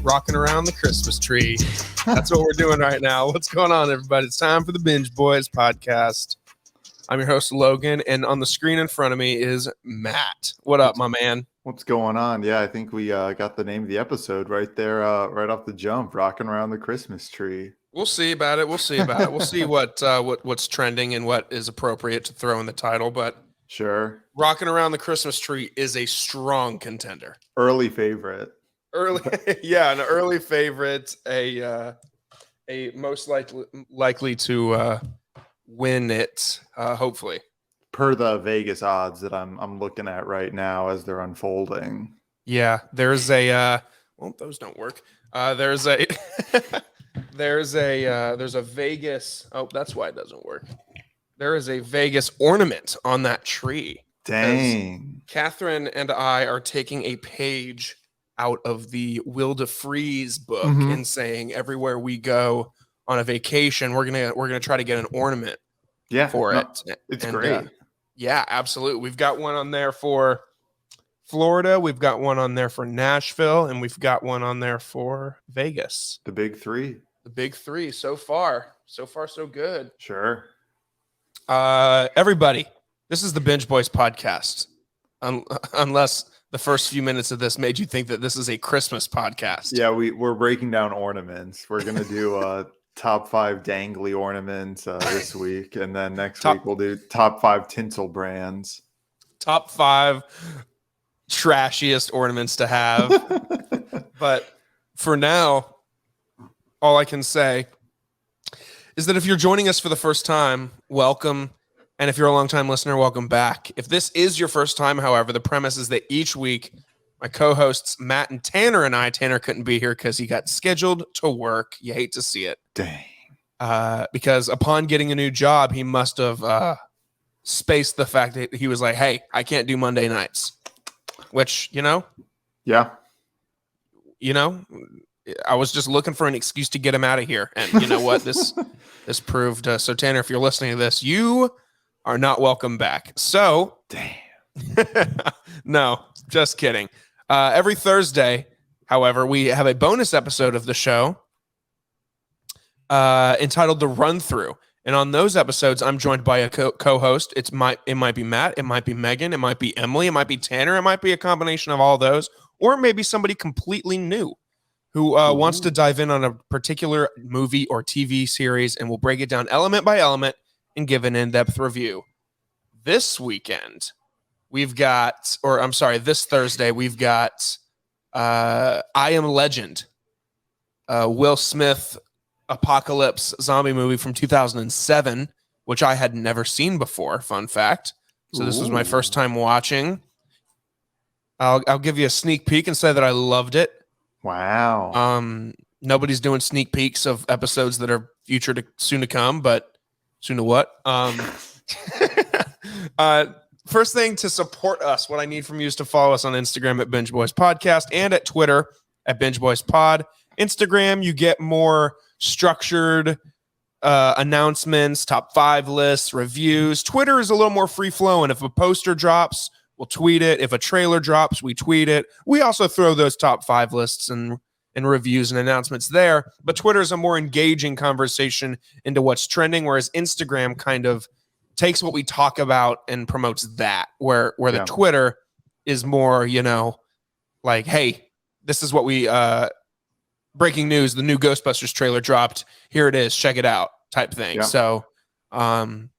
rocking around the Christmas tree. That's what we're doing right now. What's going on, everybody? It's time for the Binge Boys podcast. I'm your host, Logan, and on the screen in front of me is Matt. What up, my man? What's going on? Yeah, I think we got the name of the episode right there, right off the jump, rocking around the Christmas tree. We'll see about it. We'll see what's trending and what is appropriate to throw in the title, but sure. Rocking around the Christmas tree is a strong contender. Early favorite. An early favorite, a most likely to win it, hopefully. Per the Vegas odds that I'm looking at right now as they're unfolding. Yeah, there's a those don't work. There's a there's a Vegas. Oh, that's why it doesn't work. There is a Vegas ornament on that tree. Dang. Catherine and I are taking a page out of the Will DeFreeze book and saying everywhere we go on a vacation, we're gonna try to get an ornament for it. It's great. Yeah, absolutely. We've got one on there for Florida, we've got one on there for Nashville, and we've got one on there for Vegas. The big three. The big three so far. So far, so good. Sure. Everybody, this is the Binge Boys podcast. Unless the first few minutes of this made you think that this is a Christmas podcast. Yeah, we're breaking down ornaments. We're gonna do top 5 dangly ornaments this week, and then next week we'll do top 5 tinsel brands. Top 5 trashiest ornaments to have. But for now, all I can say is that if you're joining us for the first time, welcome. And if you're a long-time listener, welcome back. If this is your first time, however, the premise is that each week, my co-hosts Matt and Tanner Tanner couldn't be here because he got scheduled to work. You hate to see it. Dang. Because upon getting a new job, he must have spaced the fact that he was like, hey, I can't do Monday nights. Which, Yeah. I was just looking for an excuse to get him out of here. And you know what? This proved. So, Tanner, if you're listening to this, you are not welcome back. So, damn. No, just kidding. Every Thursday, however, we have a bonus episode of the show entitled The Run Through. And on those episodes, I'm joined by a co-host. It might be Matt, it might be Megan, it might be Emily, it might be Tanner, it might be a combination of all those, or maybe somebody completely new who wants to dive in on a particular movie or TV series, and we'll break it down element by element and give an in-depth review. This Thursday, we've got I Am Legend, Will Smith apocalypse zombie movie from 2007, which I had never seen before, fun fact. So this was my first time watching. I'll give you a sneak peek and say that I loved it. Wow. Nobody's doing sneak peeks of episodes that are soon to come, but soon to what? First thing to support us, what I need from you is to follow us on Instagram at Binge Boys Podcast and at Twitter at Binge Boys Pod. Instagram, you get more structured announcements, top 5 lists, reviews. Twitter is a little more free flowing. If a poster drops, we'll tweet it. If a trailer drops, we tweet it. We also throw those top 5 lists and reviews and announcements there. But Twitter is a more engaging conversation into what's trending, whereas Instagram kind of takes what we talk about and promotes that, where the Twitter is more, like, hey, this is what we breaking news, the new Ghostbusters trailer dropped. Here it is. Check it out type thing. Yeah. So the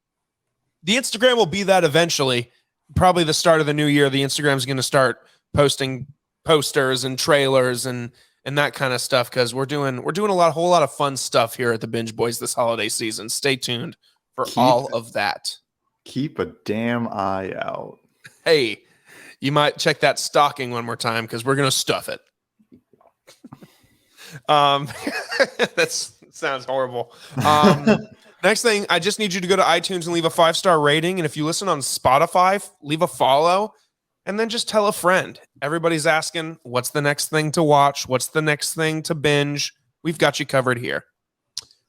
Instagram will be that eventually. Probably the start of the new year, the Instagram is going to start posting posters and trailers and that kind of stuff, because we're doing a whole lot of fun stuff here at the Binge Boys this holiday season. Stay tuned for all of that. Keep a damn eye out. Hey, you might check that stocking one more time because we're going to stuff it. That sounds horrible. Next thing, I just need you to go to iTunes and leave a 5-star rating. And if you listen on Spotify, leave a follow and then just tell a friend. Everybody's asking, what's the next thing to watch? What's the next thing to binge? We've got you covered here.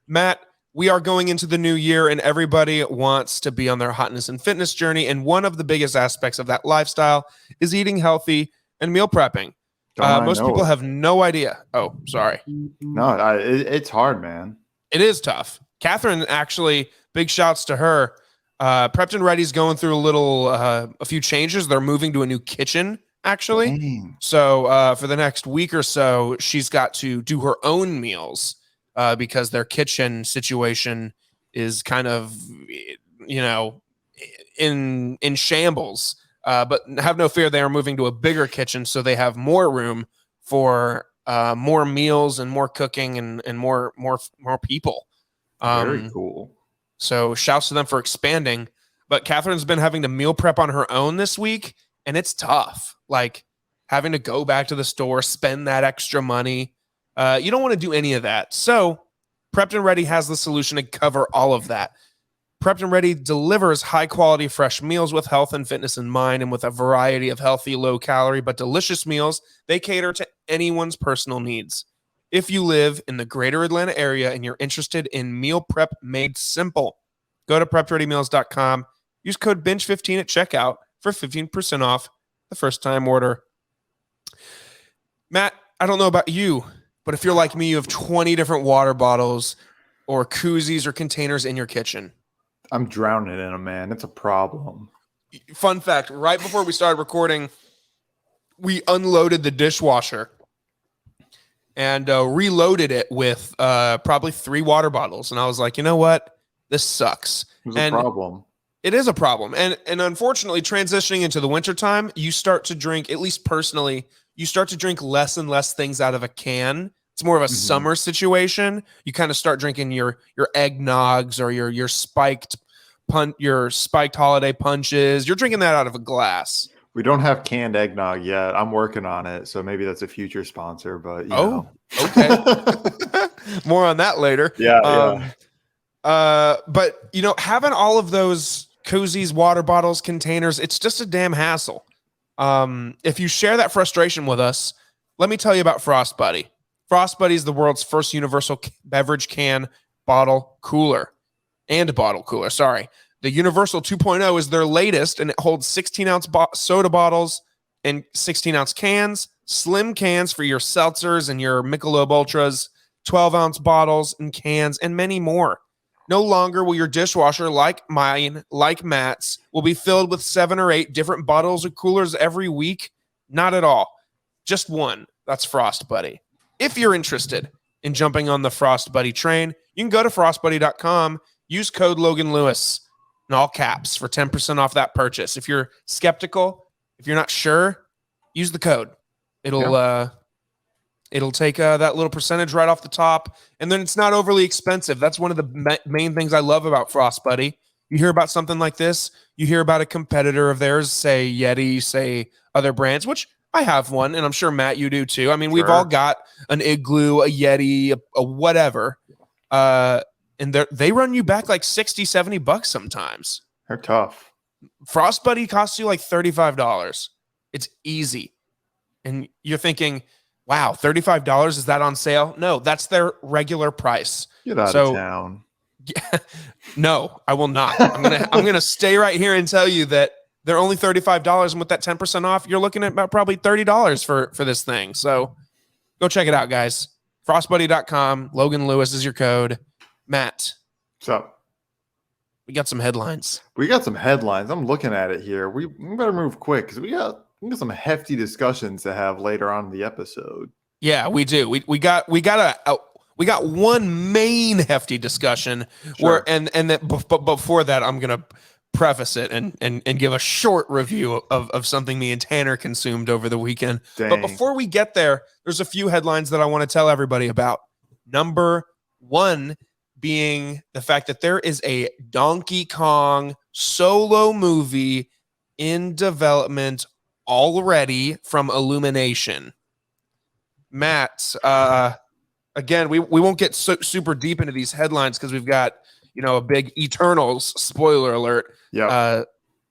Matt, we are going into the new year and everybody wants to be on their hotness and fitness journey. And one of the biggest aspects of that lifestyle is eating healthy and meal prepping. Most people have no idea. Oh, sorry. No, it's hard, man. It is tough. Catherine, actually, big shouts to her. Prepped and Ready's going through a few changes. They're moving to a new kitchen, actually. Dang. So for the next week or so, she's got to do her own meals because their kitchen situation is kind of, in shambles. But have no fear, they are moving to a bigger kitchen, so they have more room for more meals and more cooking and more people. Very cool. So shouts to them for expanding. But Catherine's been having to meal prep on her own this week, and it's tough. Like having to go back to the store, spend that extra money. You don't want to do any of that. So Prepped and Ready has the solution to cover all of that. Prepped and Ready delivers high-quality, fresh meals with health and fitness in mind, and with a variety of healthy, low-calorie, but delicious meals. They cater to anyone's personal needs. If you live in the greater Atlanta area and you're interested in meal prep made simple, go to preppedreadymeals.com. Use code BINGE15 at checkout for 15% off the first-time order. Matt, I don't know about you, but if you're like me, you have 20 different water bottles or koozies or containers in your kitchen. I'm drowning in them, man. It's a problem. Fun fact, right before we started recording, we unloaded the dishwasher and reloaded it with probably 3 water bottles. And I was like, you know what? This sucks. It's a problem. It is a problem. And unfortunately, transitioning into the wintertime, you start to drink, at least personally, you start to drink less and less things out of a can. It's more of a summer situation. You kind of start drinking your eggnogs or your spiked holiday punches. You're drinking that out of a glass. We don't have canned eggnog yet. I'm working on it, so maybe that's a future sponsor. But okay. More on that later. Yeah. But having all of those koozies, water bottles, containers, it's just a damn hassle. If you share that frustration with us, let me tell you about Frost Buddy. Frost Buddy is the world's first universal beverage can bottle cooler. Sorry. The Universal 2.0 is their latest, and it holds 16-ounce soda bottles and 16-ounce cans, slim cans for your seltzers and your Michelob Ultras, 12-ounce bottles and cans, and many more. No longer will your dishwasher, like mine, like Matt's, will be filled with 7 or 8 different bottles or coolers every week. Not at all. Just one. That's Frost Buddy. If you're interested in jumping on the Frost Buddy train, you can go to frostbuddy.com, use code Logan Lewis in all caps for 10% off that purchase. If you're skeptical, if you're not sure, use the code. It'll take that little percentage right off the top, and then it's not overly expensive. That's one of the main things I love about Frost Buddy. You hear about something like this, you hear about a competitor of theirs, say Yeti, say other brands, which I have one, and I'm sure, Matt, you do too. I mean, we've all got an Igloo, a Yeti, a whatever, and they run you back like $60, $70 sometimes. They're tough. Frost Buddy costs you like $35. It's easy. And you're thinking, wow, $35, is that on sale? No, that's their regular price. Get out of town. No, I will not. I'm gonna stay right here and tell you that they're only $35, and with that 10% off, you're looking at about probably $30 for this thing. So go check it out, guys. Frostbuddy.com. Logan Lewis is your code. Matt. What's up? We got some headlines. I'm looking at it here. We better move quick because we got some hefty discussions to have later on in the episode. Yeah, we do. We got one main hefty discussion Sure. but before that, I'm gonna preface it and give a short review of something me and Tanner consumed over the weekend. Dang. But before we get there, there's a few headlines that I want to tell everybody about. Number 1 being the fact that there is a Donkey Kong solo movie in development already from Illumination. Matt, again, we won't get super deep into these headlines because we've got a big Eternals spoiler alert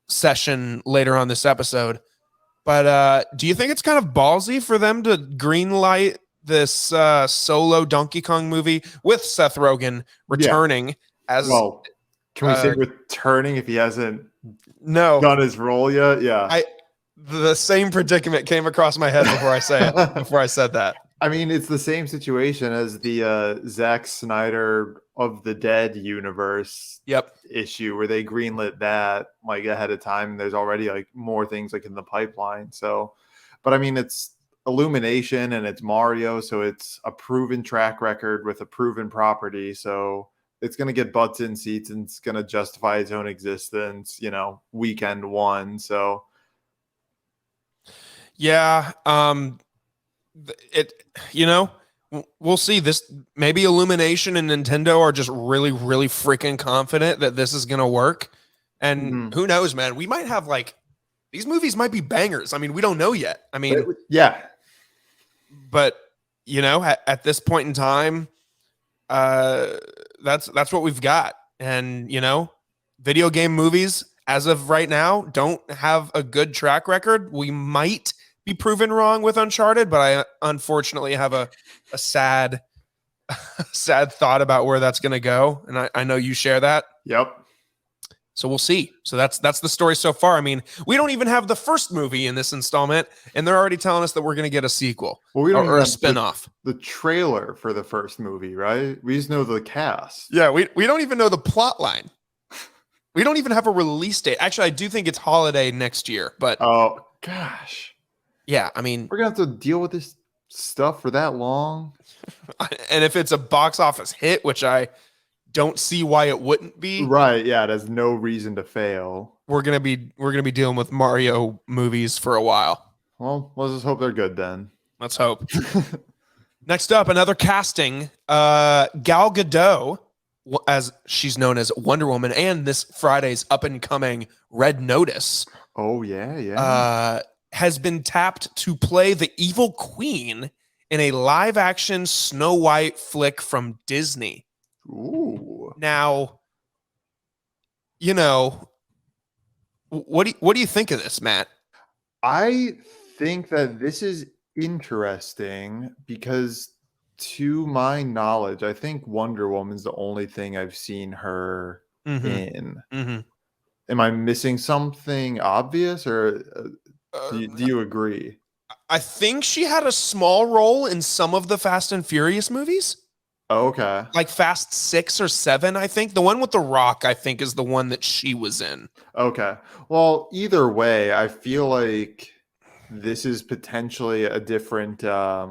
session later on this episode. But do you think it's kind of ballsy for them to greenlight this solo Donkey Kong movie with Seth Rogen returning as? Well, can we say returning if he hasn't done his role yet? Yeah. The same predicament came across my head before I said that. I mean, it's the same situation as the Zack Snyder of the Dead universe Yep. issue where they greenlit that like ahead of time. And there's already like more things like in the pipeline. So, but I mean, it's Illumination and it's Mario, so it's a proven track record with a proven property. So it's going to get butts in seats and it's going to justify its own existence, weekend one. So yeah, we'll see. This maybe Illumination and Nintendo are just really, really freaking confident that this is going to work. And who knows, man, we might have these movies might be bangers. I mean, we don't know yet. I mean, yeah, but at this point in time, that's what we've got. And video game movies as of right now don't have a good track record. We might be proven wrong with Uncharted, but I unfortunately have a sad thought about where that's going to go, and I know you share that. Yep. So we'll see. So that's the story so far. I mean, we don't even have the first movie in this installment, and they're already telling us that we're going to get a sequel or a spinoff. The trailer for the first movie, right? We just know the cast. Yeah, we don't even know the plot line. We don't even have a release date. Actually, I do think it's holiday next year, but oh gosh. Yeah, I mean, we're going to have to deal with this stuff for that long. And if it's a box office hit, which I don't see why it wouldn't be. Right, yeah, it has no reason to fail. We're gonna be dealing with Mario movies for a while. Well, let's just hope they're good then. Let's hope. Next up, another casting. Gal Gadot, as she's known as Wonder Woman, and this Friday's up and coming Red Notice. Oh yeah. Has been tapped to play the evil queen in a live action Snow White flick from Disney. Ooh. Now, what do you think of this, Matt? I think that this is interesting because, to my knowledge, I think Wonder Woman's the only thing I've seen her in. Mm-hmm. Am I missing something obvious, or do you agree? I think she had a small role in some of the Fast and Furious movies. Oh, okay. Like Fast 6 or 7, I think. The one with The Rock, I think, is the one that she was in. Okay. Well, either way, I feel like this is potentially a different, a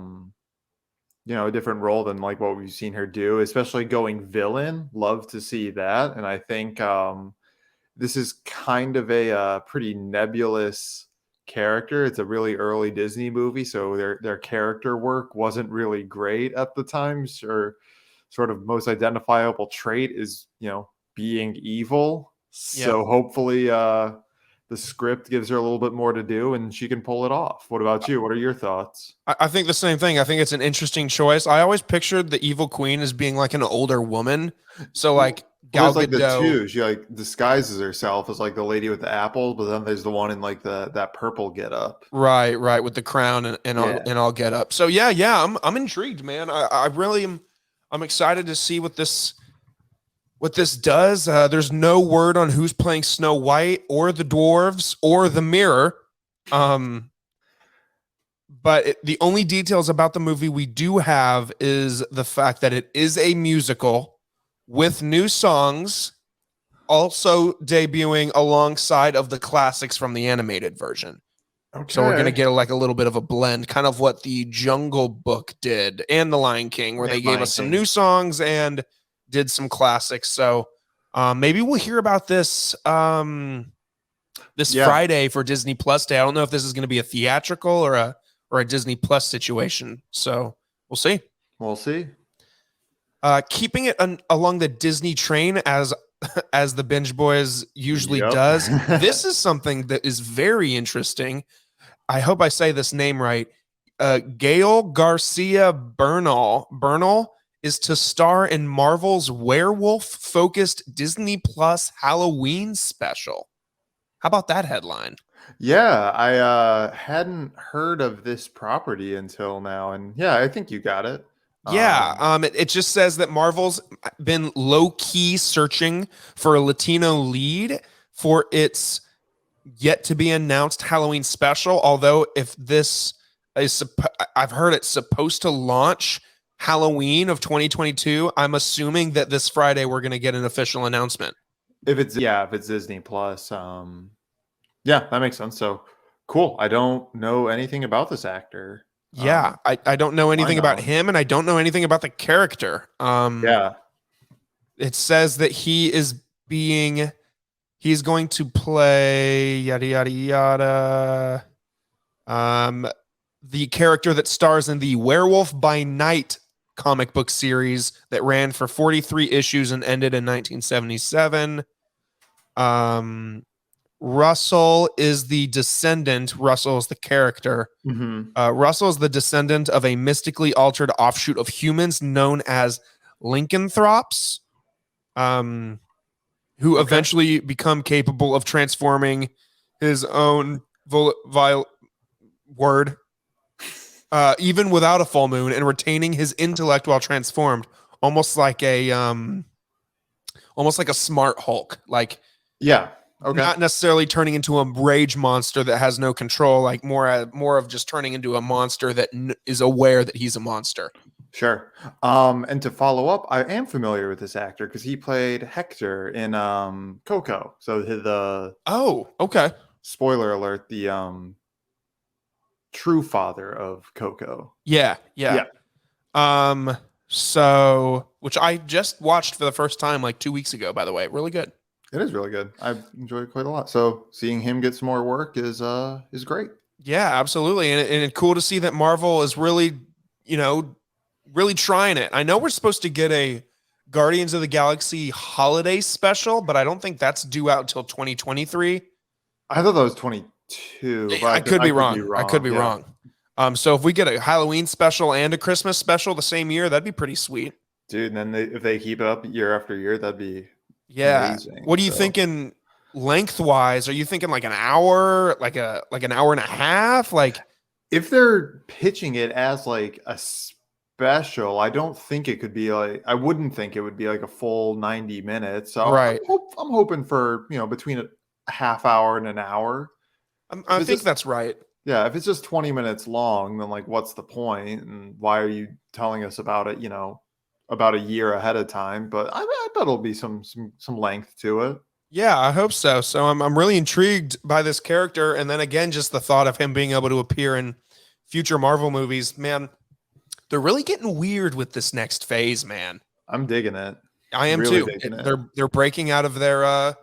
different role than like what we've seen her do, especially going villain. Love to see that. And I think this is kind of a pretty nebulous character. It's a really early Disney movie, so their character work wasn't really great at the time. Sort of most identifiable trait is being evil. So hopefully the script gives her a little bit more to do and she can pull it off. What about you? What are your thoughts? I think the same thing. I think it's an interesting choice. I always pictured the evil queen as being like an older woman. So like Gal Gadot, the two. She like disguises herself as like the lady with the apple, but then there's the one in like that purple get up. Right, with the crown and all get up. So yeah, I'm intrigued, man. I really am. I'm excited to see what this does. There's no word on who's playing Snow White or the dwarves or the mirror. But the only details about the movie we do have is the fact that it is a musical with new songs, also debuting alongside of the classics from the animated version. Okay. So we're going to get like a little bit of a blend, kind of what the Jungle Book did and the Lion King, where they gave us some new songs and did some classics. So maybe we'll hear about this Friday for Disney Plus Day. I don't know if this is going to be a theatrical or a Disney Plus situation. So we'll see. We'll see. Keeping it along the Disney train as the Binge Boys usually does. This is something that is very interesting. I hope I say this name right. Gael Garcia Bernal is to star in Marvel's werewolf-focused Disney Plus Halloween special. How about that headline? Yeah, I hadn't heard of this property until now, and yeah, I think you got it. Yeah, it just says that Marvel's been low-key searching for a Latino lead for its yet to be announced Halloween special. Although if this is, I've heard it's supposed to launch Halloween of 2022. I'm assuming that this Friday we're going to get an official announcement. If it's Disney Plus, yeah, that makes sense. So cool. I don't know anything about this actor. Yeah, I don't know anything about him, and I don't know anything about the character. Yeah. It says that he's going to play yada yada yada. The character that stars in the Werewolf by Night comic book series that ran for 43 issues and ended in 1977. Russell is the descendant. Russell is the character. Russell is the descendant of a mystically altered offshoot of humans known as lycanthropes, who eventually become capable of transforming his own word, even without a full moon, and retaining his intellect while transformed, almost like a smart Hulk. Like, yeah. Okay. Not necessarily turning into a rage monster that has no control, like more of just turning into a monster that is aware that he's a monster. Sure. And to follow up, I am familiar with this actor because he played Hector in Coco. So okay. Spoiler alert, the true father of Coco. Yeah. So, which I just watched for the first time like 2 weeks ago, by the way. Really good. It is really good. I've enjoyed it quite a lot. So seeing him get some more work is great. Yeah, absolutely. And it's cool to see that Marvel is really, really trying it. I know we're supposed to get a Guardians of the Galaxy holiday special, but I don't think that's due out until 2023. I thought that was 22. But I could be wrong. I could be wrong. So if we get a Halloween special and a Christmas special the same year, that'd be pretty sweet. Dude, and then if they keep it up year after year, that'd be amazing. What are you thinking lengthwise? Are you thinking like an hour, like an hour and a half? Like, if they're pitching it as like a special, I don't think it could be like, I wouldn't think it would be like a full 90 minutes. So right. I'm hoping for, between a half hour and an hour. I think that's right. Yeah. If it's just 20 minutes long, then like, what's the point? And why are you telling us about it, about a year ahead of time? But I bet it'll be some length to it. Yeah, I hope so. So I'm really intrigued by this character. And then again, just the thought of him being able to appear in future Marvel movies, man, they're really getting weird with this next phase, man. I'm digging it. I am really too. They're breaking out of their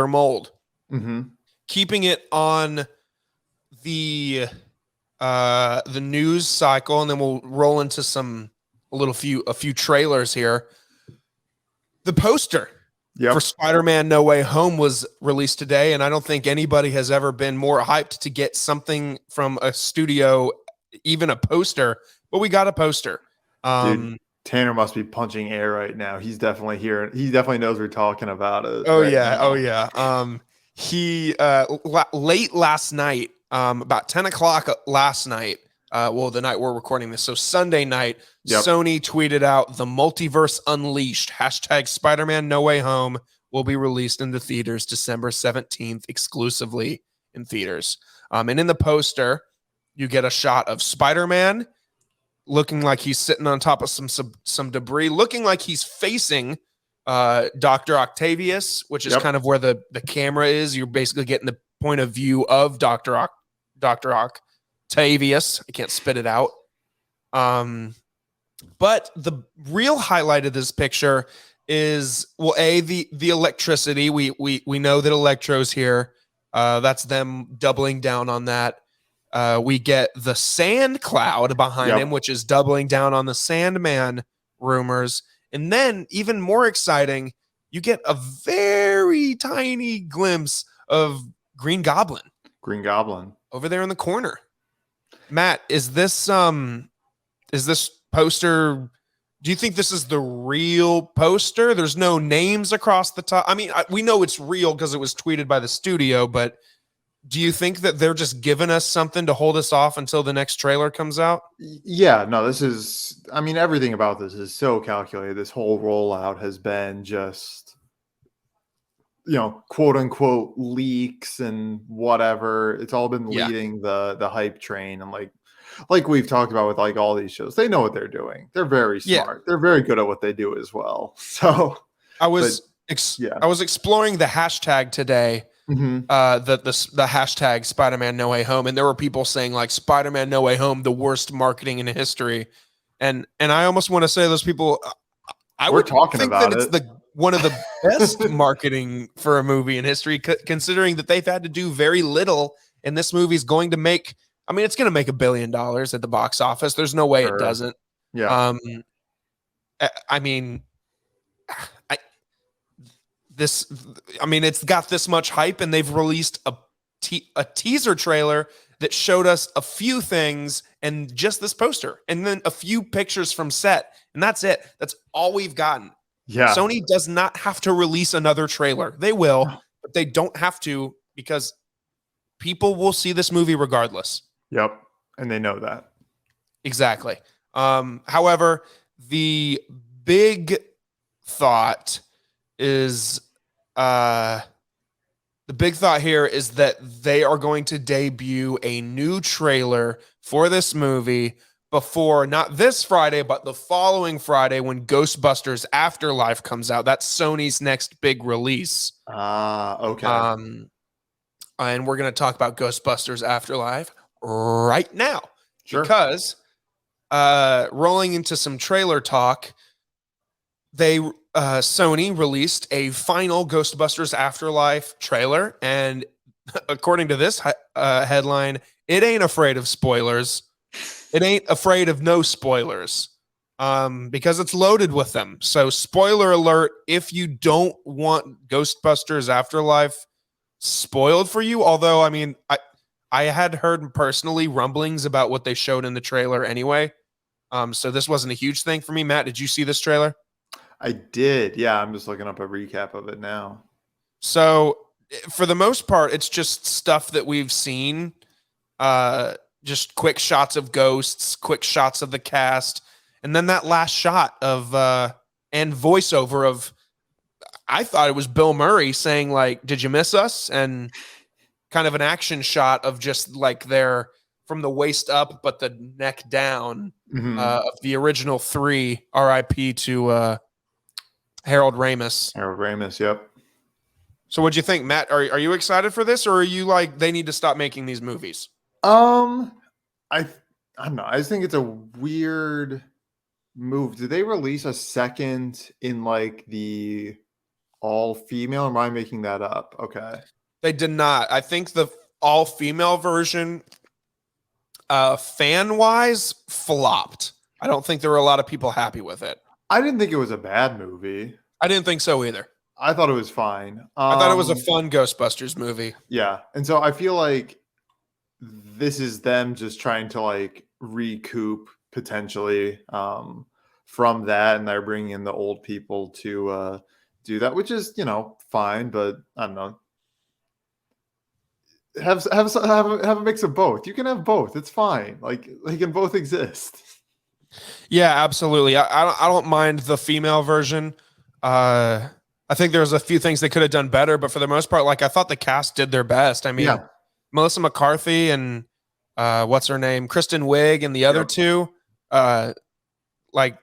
mold. Keeping it on the news cycle, and then we'll roll into a few trailers here. The poster for Spider-Man No Way Home was released today, and I don't think anybody has ever been more hyped to get something from a studio, even a poster. But we got a poster. Dude, Tanner must be punching air right now. He's definitely here. He definitely knows we're talking about it. Oh yeah. He late last night, about 10 o'clock last night, the night we're recording this, so Sunday night, Sony tweeted out, "The Multiverse Unleashed, # Spider-Man No Way Home will be released into theaters December 17th, exclusively in theaters." And in the poster, you get a shot of Spider-Man looking like he's sitting on top of some debris, looking like he's facing Dr. Octavius, which is kind of where the camera is. You're basically getting the point of view of Dr. Octavius. I can't spit it out. But the real highlight of this picture is, the electricity. We know that Electro's here. That's them doubling down on that. We get the sand cloud behind him, which is doubling down on the Sandman rumors. And then, even more exciting, you get a very tiny glimpse of Green Goblin. Over there in the corner. Matt, is this poster, do you think this is the real poster? There's no names across the top. I mean, we know it's real because it was tweeted by the studio, but do you think that they're just giving us something to hold us off until the next trailer comes out? Yeah, no, everything about this is so calculated. This whole rollout has been just quote unquote leaks and whatever. It's all been Yeah. leading the hype train. And like we've talked about with like all these shows, they know what they're doing. They're very Yeah. smart. They're very good at what they do as well. So I was yeah. I was exploring the hashtag today, Mhm. the hashtag Spider-Man No Way Home, and there were people saying like Spider-Man No Way Home, the worst marketing in history. And I almost want to say to those people, I We're would talking think about that it's it. one of the best marketing for a movie in history, considering that they've had to do very little, and this movie's going to make. I mean, it's going to make $1 billion at the box office. There's no way it Sure. doesn't. Yeah. I mean, I this. I mean, it's got this much hype, and they've released a teaser trailer that showed us a few things and just this poster, and then a few pictures from set, and that's it. That's all we've gotten. Yeah. Sony does not have to release another trailer. They will, but they don't have to because people will see this movie regardless. Yep. And they know that. Exactly. However, the big thought is the big thought here is that they are going to debut a new trailer for this movie before not this Friday, but the following Friday when Ghostbusters Afterlife comes out. That's Sony's next big release. Okay. And we're going to talk about Ghostbusters Afterlife right now. Sure. Because rolling into some trailer talk, Sony released a final Ghostbusters Afterlife trailer, and according to this headline, it ain't afraid of spoilers. It ain't afraid of no spoilers, because it's loaded with them. So, spoiler alert: if you don't want Ghostbusters Afterlife spoiled for you, although I mean, I had heard personally rumblings about what they showed in the trailer anyway. So this wasn't a huge thing for me. Matt, did you see this trailer? I did. Yeah, I'm just looking up a recap of it now. So for the most part, it's just stuff that we've seen. Just quick shots of ghosts, quick shots of the cast, and then that last shot of and voiceover of, I thought it was Bill Murray saying like, "Did you miss us?" and kind of an action shot of just like their from the waist up, but the neck down of the original three. R.I.P. to Harold Ramis. Harold Ramis, yep. So what'd you think, Matt? Are you excited for this, or are you like, they need to stop making these movies? I don't know. I just think it's a weird move. Did they release a second in like the all female? Or am I making that up? Okay. They did not. I think the all female version, fan wise, flopped. I don't think there were a lot of people happy with it. I didn't think it was a bad movie. I didn't think so either. I thought it was fine. I thought it was a fun Ghostbusters movie. Yeah. And so I feel like this is them just trying to like recoup potentially from that. And they're bringing in the old people to do that, which is, fine. But I don't know. Have a mix of both. You can have both. It's fine. Like they can both exist. Yeah, absolutely. I don't mind the female version. I think there's a few things they could have done better, but for the most part, like I thought the cast did their best. I mean, Yeah. Melissa McCarthy and what's her name, Kristen Wiig, and the other two, like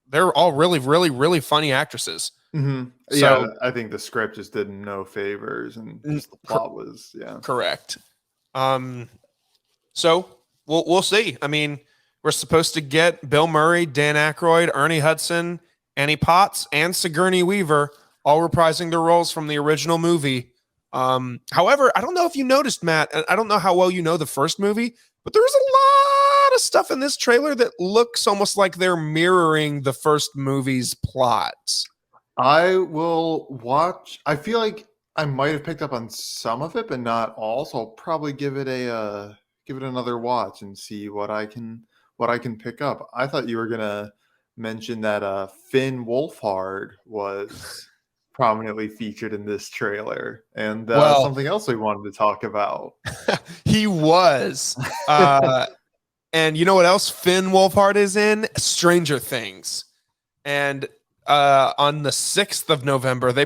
they're all really, really, really funny actresses. Mm-hmm. So, yeah, I think the script just did no favors, and just the plot was correct. So we'll see. I mean, we're supposed to get Bill Murray, Dan Aykroyd, Ernie Hudson, Annie Potts, and Sigourney Weaver all reprising their roles from the original movie. However, I don't know if you noticed, Matt, and I don't know how well you know the first movie, but there's a lot of stuff in this trailer that looks almost like they're mirroring the first movie's plots. I will watch. I feel like I might have picked up on some of it, but not all. So I'll probably give it another watch and see what I can pick up. I thought you were gonna mention that Finn Wolfhard was prominently featured in this trailer, and something else we wanted to talk about. He was. And you know what else Finn Wolfhard is in? Stranger Things. And on the 6th of November, they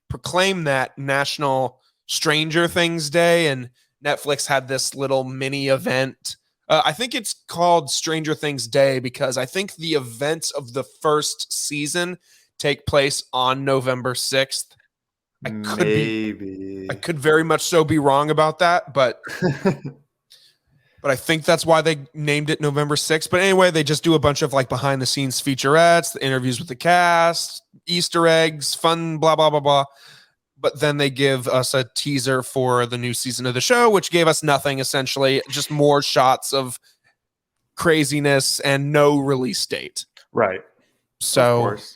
proclaim that National Stranger Things Day, and Netflix had this little mini event. I think it's called Stranger Things Day because I think the events of the first season take place on November 6th. I Maybe. could very much so be wrong about that, but I think that's why they named it November 6th. But anyway, they just do a bunch of like behind the scenes featurettes, the interviews with the cast, Easter eggs, fun, blah, blah, blah, blah. But then they give us a teaser for the new season of the show, which gave us nothing, essentially, just more shots of craziness and no release date. Right. So of course.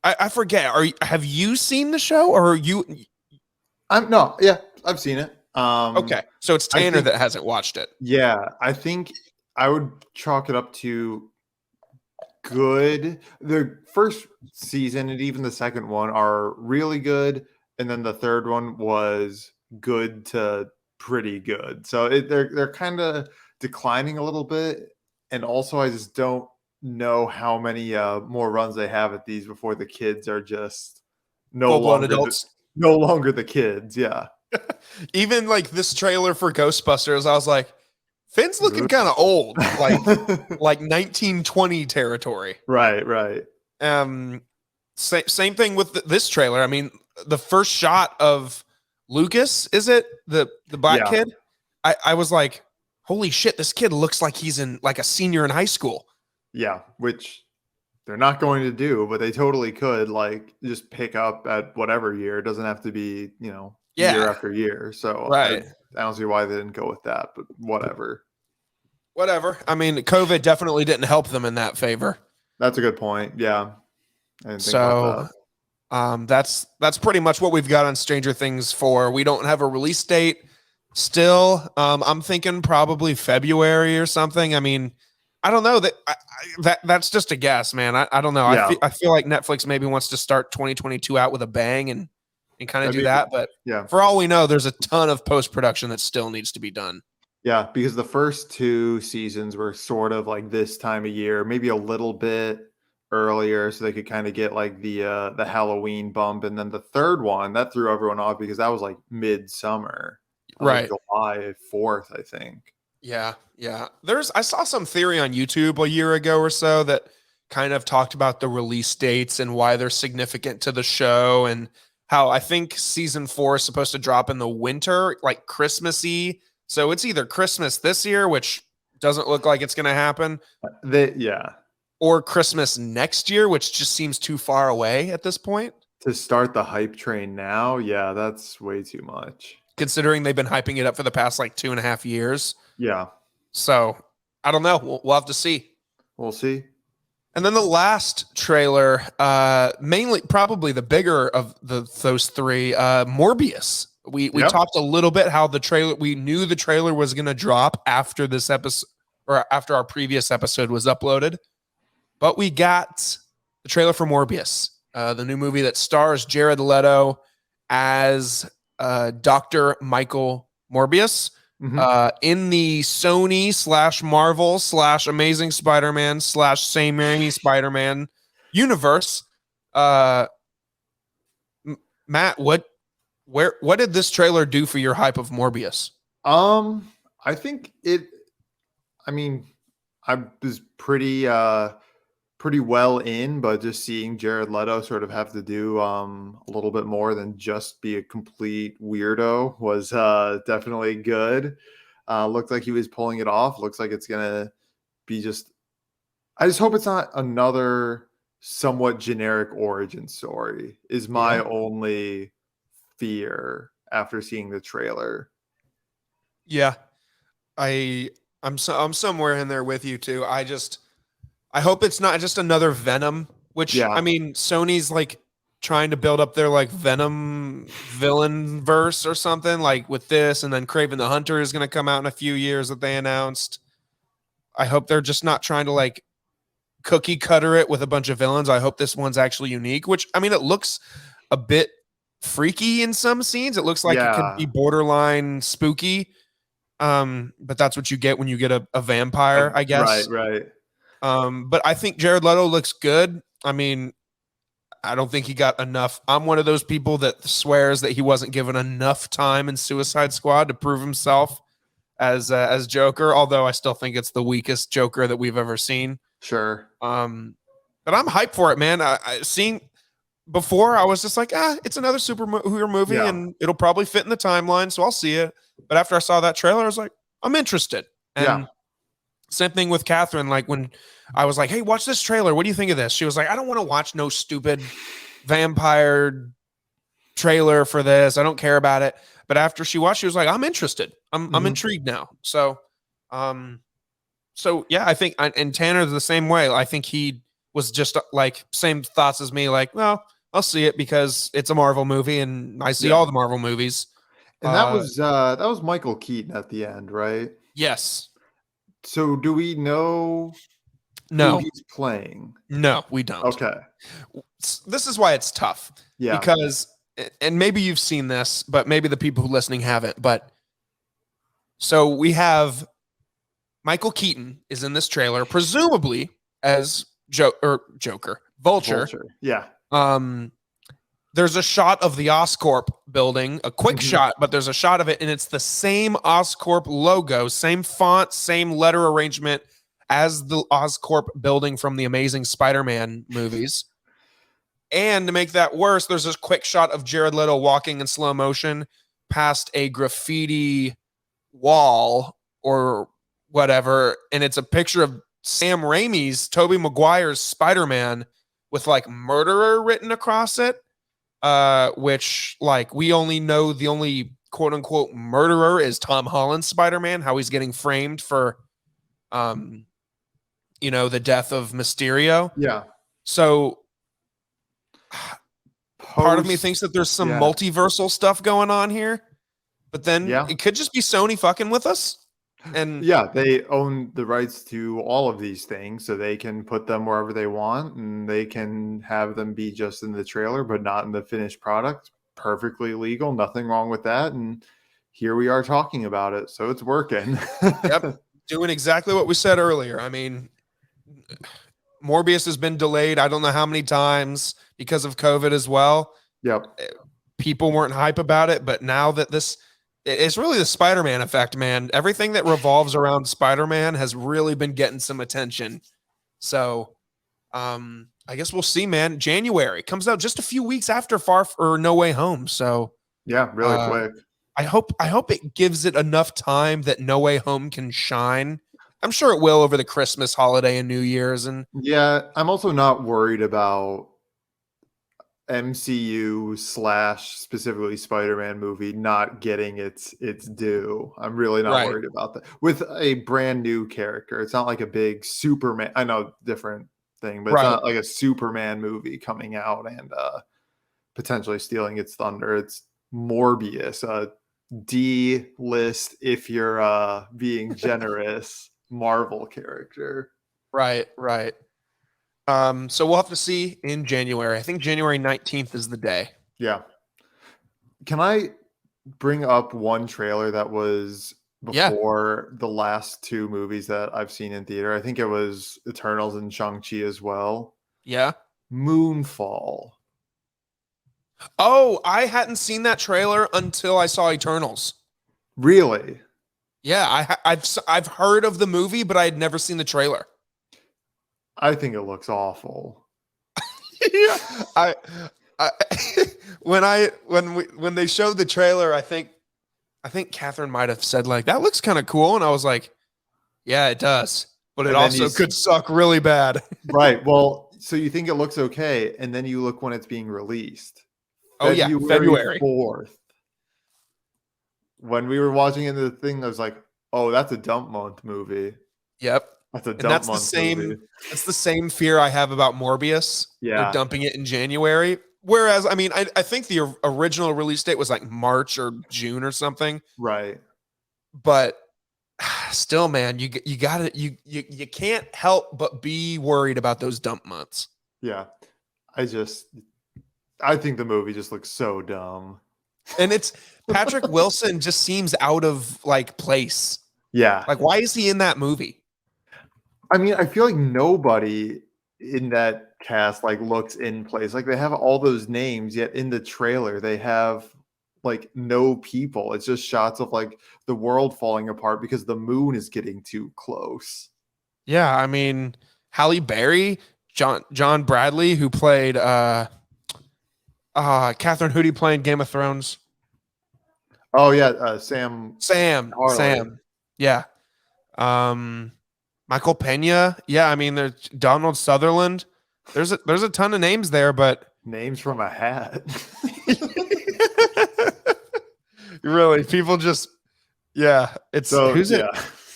I forget. Have you seen the show, or are you? Yeah, I've seen it. Okay, so it's Tanner that hasn't watched it. Yeah, I think I would chalk it up to good. The first season and even the second one are really good, and then the third one was good to pretty good. So they're kind of declining a little bit, and also I just don't know how many more runs they have at these before the kids are just no Full-blown longer adults. no longer the kids. Yeah. Even like this trailer for Ghostbusters, I was like, Finn's looking kind of old, like 1920 territory. Right. Same thing with this trailer. I mean, the first shot of Lucas, is it the black kid? I was like, holy shit, this kid looks like he's in like a senior in high school. Yeah, which they're not going to do, but they totally could like just pick up at whatever year. It doesn't have to be, year after year. So right. I don't see why they didn't go with that, but whatever. I mean, COVID definitely didn't help them in that favor. That's a good point. Yeah. I didn't think about that. That's pretty much what we've got on Stranger Things 4. We don't have a release date still. I'm thinking probably February or something. I mean, I don't know that's just a guess, man. I don't know. Yeah. I feel like Netflix maybe wants to start 2022 out with a bang and kind of do that. But yeah, for all we know, there's a ton of post-production that still needs to be done. Yeah, because the first two seasons were sort of like this time of year, maybe a little bit earlier, so they could kind of get like the Halloween bump, and then the third one that threw everyone off because that was like midsummer, right? Like July 4th, I think. Yeah. I saw some theory on YouTube a year ago or so that kind of talked about the release dates and why they're significant to the show, and how I think season 4 is supposed to drop in the winter, like Christmassy. So it's either Christmas this year, which doesn't look like it's going to happen. Or Christmas next year, which just seems too far away at this point. To start the hype train now, yeah, that's way too much. Considering they've been hyping it up for the past like 2.5 years. Yeah. So I don't know. We'll have to see. We'll see. And then the last trailer, mainly probably the bigger of those three, Morbius. We talked a little bit how we knew the trailer was going to drop after this episode, or after our previous episode was uploaded. But we got the trailer for Morbius, the new movie that stars Jared Leto as Dr. Michael Morbius, in the Sony / Marvel / Amazing Spider-Man / Sam Raimi Spider-Man universe. Matt, what did this trailer do for your hype of Morbius? I think I was pretty well in, but just seeing Jared Leto sort of have to do a little bit more than just be a complete weirdo was definitely good. Looked like he was pulling it off. Looks like it's gonna be I just hope it's not another somewhat generic origin story is my only fear after seeing the trailer. Yeah. I'm somewhere in there with you too. I hope it's not just another Venom, which I mean, Sony's like trying to build up their like Venom villain verse or something like with this, and then Kraven the Hunter is going to come out in a few years that they announced. I hope they're just not trying to like cookie cutter it with a bunch of villains. I hope this one's actually unique, which I mean, it looks a bit freaky in some scenes. It looks like it could be borderline spooky. But that's what you get when you get a vampire, I guess. Right. But I think Jared Leto looks good. I mean, I don't think he got enough. I'm one of those people that swears that he wasn't given enough time in Suicide Squad to prove himself as Joker, although I still think it's the weakest Joker that we've ever seen. Sure. But I'm hyped for it, man. I seen before, I was just like, it's another superhero movie, Yeah. and it'll probably fit in the timeline, so I'll see it. But after I saw that trailer, I was like, I'm interested. And same thing with Catherine. Like when I was like, hey, watch this trailer. What do you think of this? She was like, I don't want to watch no stupid vampire trailer for this. I don't care about it. But after she watched, she was like, I'm interested. I'm intrigued now. So yeah, I think, and Tanner's the same way. I think he was just like same thoughts as me. Like, well, I'll see it because it's a Marvel movie, and I see all the Marvel movies. And that was Michael Keaton at the end, right? Yes. So do we know who he's playing? No, we don't. Okay. This is why it's tough. Yeah. Because, and maybe you've seen this, but maybe the people who are listening haven't. But so we have Michael Keaton is in this trailer, presumably as Joker, Vulture. Yeah. There's a shot of the Oscorp building, a quick shot, but there's a shot of it, and it's the same Oscorp logo, same font, same letter arrangement as the Oscorp building from the Amazing Spider-Man movies. And to make that worse, there's this quick shot of Jared Leto walking in slow motion past a graffiti wall or whatever, and it's a picture of Sam Raimi's, Tobey Maguire's Spider-Man with like murderer written across it. Which like we only know the only quote unquote murderer is Tom Holland's Spider-Man, how he's getting framed for the death of Mysterio. Yeah. So part of me thinks that there's some multiversal stuff going on here, but then it could just be Sony fucking with us. And they own the rights to all of these things, so they can put them wherever they want, and they can have them be just in the trailer but not in the finished product. Perfectly legal, nothing wrong with that. And here we are talking about it, so it's working. Doing exactly what we said earlier. I mean, Morbius has been delayed I don't know how many times because of COVID as well. People weren't hype about it, but now that it's really the Spider-Man effect, man. Everything that revolves around Spider-Man has really been getting some attention. So I guess we'll see, man. January comes out just a few weeks after No Way Home. So really quick. I hope it gives it enough time that No Way Home can shine. I'm sure it will over the Christmas holiday and New Year's. And I'm also not worried about MCU / specifically Spider-Man movie not getting its due. I'm really not worried about that. With a brand new character, it's not like a big Superman. I know, different thing, but it's not like a Superman movie coming out and potentially stealing its thunder. It's Morbius, a D-list, if you're being generous, Marvel character. Right. So we'll have to see in January. I think January 19th is the day. Yeah. Can I bring up one trailer that was before the last two movies that I've seen in theater? I think it was Eternals and Shang-Chi as well. Yeah. Moonfall. Oh, I hadn't seen that trailer until I saw Eternals. Really? Yeah, I've heard of the movie, but I had never seen the trailer. I think it looks awful. I when they showed the trailer, I think Catherine might have said like, that looks kind of cool, and I was like, yeah, it does, but it also could suck really bad. Right. Well, so you think it looks okay, and then you look when it's being released. February 4th. When we were watching into the thing, I was like, oh, that's a dump month movie. Yep. That's a dump month movie. That's the same fear I have about Morbius. Yeah. They're dumping it in January. Whereas, I mean, I think the original release date was like March or June or something. Right. But still, man, you can't help but be worried about those dump months. Yeah. I think the movie just looks so dumb. And it's Patrick Wilson just seems out of like place. Yeah. Like, why is he in that movie? I mean, I feel like nobody in that cast like looks in place. Like they have all those names, yet in the trailer they have like no people. It's just shots of like the world falling apart because the moon is getting too close. Yeah, I mean, Halle Berry, John Bradley, who played Catherine Hootie playing Game of Thrones. Oh yeah, Sam Harley. Sam. Yeah. Michael Pena. Yeah, I mean, there's Donald Sutherland. There's a ton of names there, but Names from a hat. really, people just it's So who's yeah.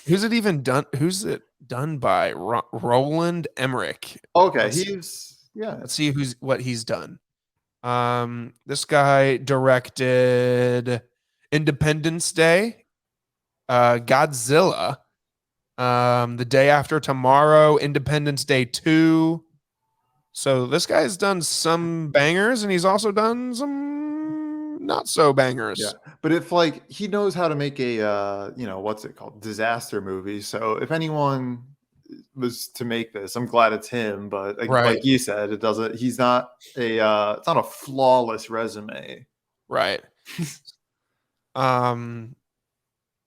it even done? Who's it done by? Roland Emmerich. Okay, Let's see what he's done. This guy directed Independence Day, Godzilla, The Day After Tomorrow, Independence Day 2. So this guy's done some bangers and he's also done some not so bangers. Yeah. But if like he knows how to make a what's it called? Disaster movie. So if anyone was to make this, I'm glad it's him, but like you said, he's not it's not a flawless resume. Right.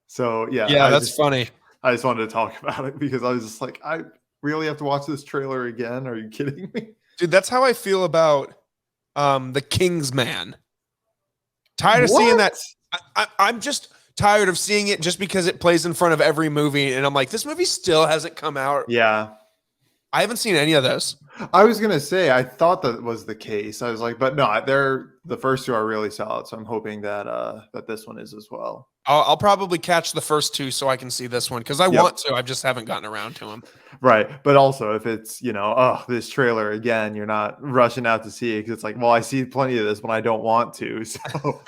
So yeah. That's funny. I just wanted to talk about it because I was just like, I really have to watch this trailer again. Are you kidding me? Dude, that's how I feel about The King's Man. Tired of seeing that. I'm just tired of seeing it just because it plays in front of every movie. And I'm like, this movie still hasn't come out. Yeah. I haven't seen any of those. I was going to say, I thought that was the case. I was like, but no, the first two are really solid. So I'm hoping that that this one is as well. I'll probably catch the first two so I can see this one because I want to. I just haven't gotten around to them. Right. But also if it's, this trailer again, you're not rushing out to see it because it's like, well, I see plenty of this when I don't want to. So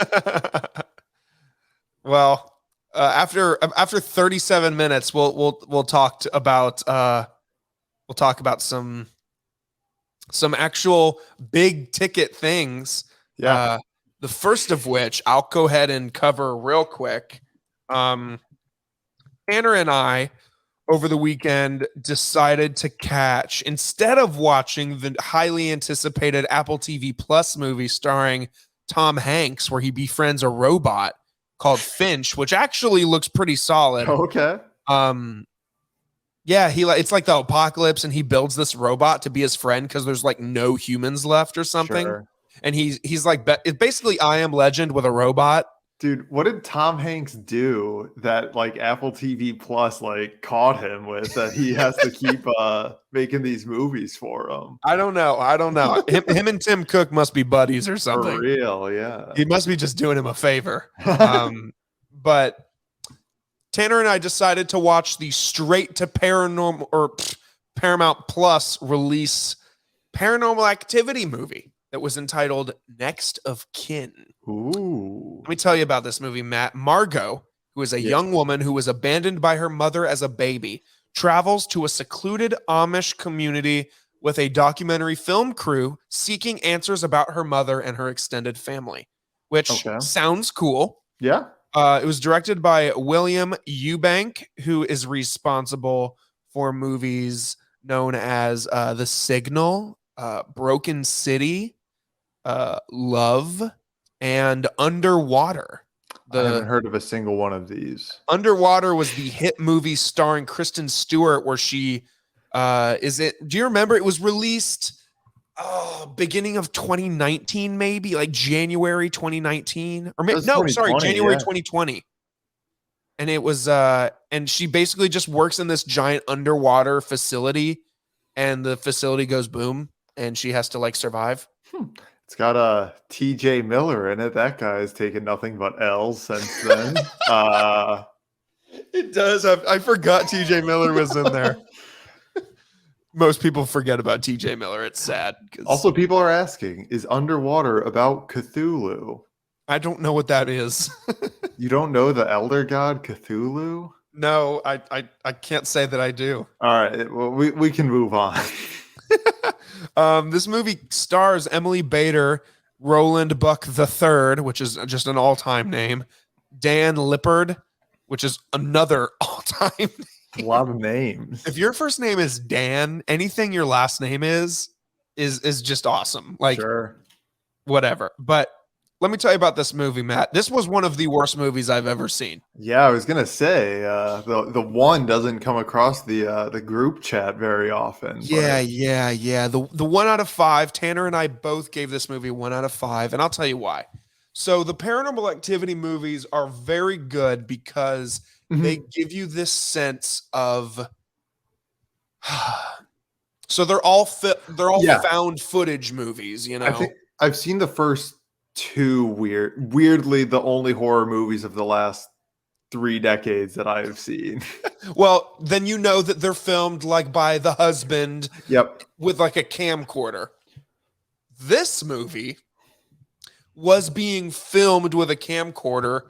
well, after 37 minutes, we'll talk about some actual big ticket things. Yeah. The first of which I'll go ahead and cover real quick. Tanner and I, over the weekend, decided to catch, instead of watching the highly anticipated Apple TV Plus movie starring Tom Hanks, where he befriends a robot called Finch, which actually looks pretty solid. Okay. Yeah, it's like the apocalypse, and he builds this robot to be his friend because there's like no humans left or something. Sure. And he's like, it's basically I Am Legend with a robot. Dude, what did Tom Hanks do that like Apple TV Plus like caught him with that he has to keep making these movies for him? I don't know. Him and Tim Cook must be buddies or something. For real, yeah. He must be just doing him a favor. But Tanner and I decided to watch the straight to Paramount Plus release Paranormal Activity movie that was entitled Next of Kin. Ooh. Let me tell you about this movie, Matt. Margot, who is a young woman who was abandoned by her mother as a baby, travels to a secluded Amish community with a documentary film crew seeking answers about her mother and her extended family, which sounds cool. Yeah. It was directed by William Eubank, who is responsible for movies known as The Signal, Broken City, Love, and Underwater. I haven't heard of a single one of these. Underwater was the hit movie starring Kristen Stewart, where she do you remember? It was released beginning of 2019, maybe like January 2019, or maybe January 2020. And it was and she basically just works in this giant underwater facility, and the facility goes boom, and she has to like survive. It's got a TJ Miller in it. That guy has taken nothing but L's since then. It does. I forgot TJ Miller was in there. Most people forget about TJ Miller. It's sad. Also, people are asking, is Underwater about Cthulhu? I don't know what that is. You don't know the elder god Cthulhu? No, I can't say that I do. All right. Well, we can move on. This movie stars Emily Bader, Roland Buck III, which is just an all-time name, Dan Lippard, which is another all-time A lot of names. If your first name is Dan, anything your last name is just awesome. Like, Sure. whatever. But let me tell you about this movie, Matt. This was one of the worst movies I've ever seen. Yeah, I was gonna say the one doesn't come across the group chat very often. Yeah. The 1 out of 5. Tanner and I both gave this movie 1 out of 5, and I'll tell you why. So the Paranormal Activity movies are very good because they give you this sense of. So they're all found footage movies, you know. I think I've seen the first two weirdly the only horror movies of the last 3 decades that I've seen. Well, then you know that they're filmed like by the husband. Yep. With like a camcorder. This movie was being filmed with a camcorder.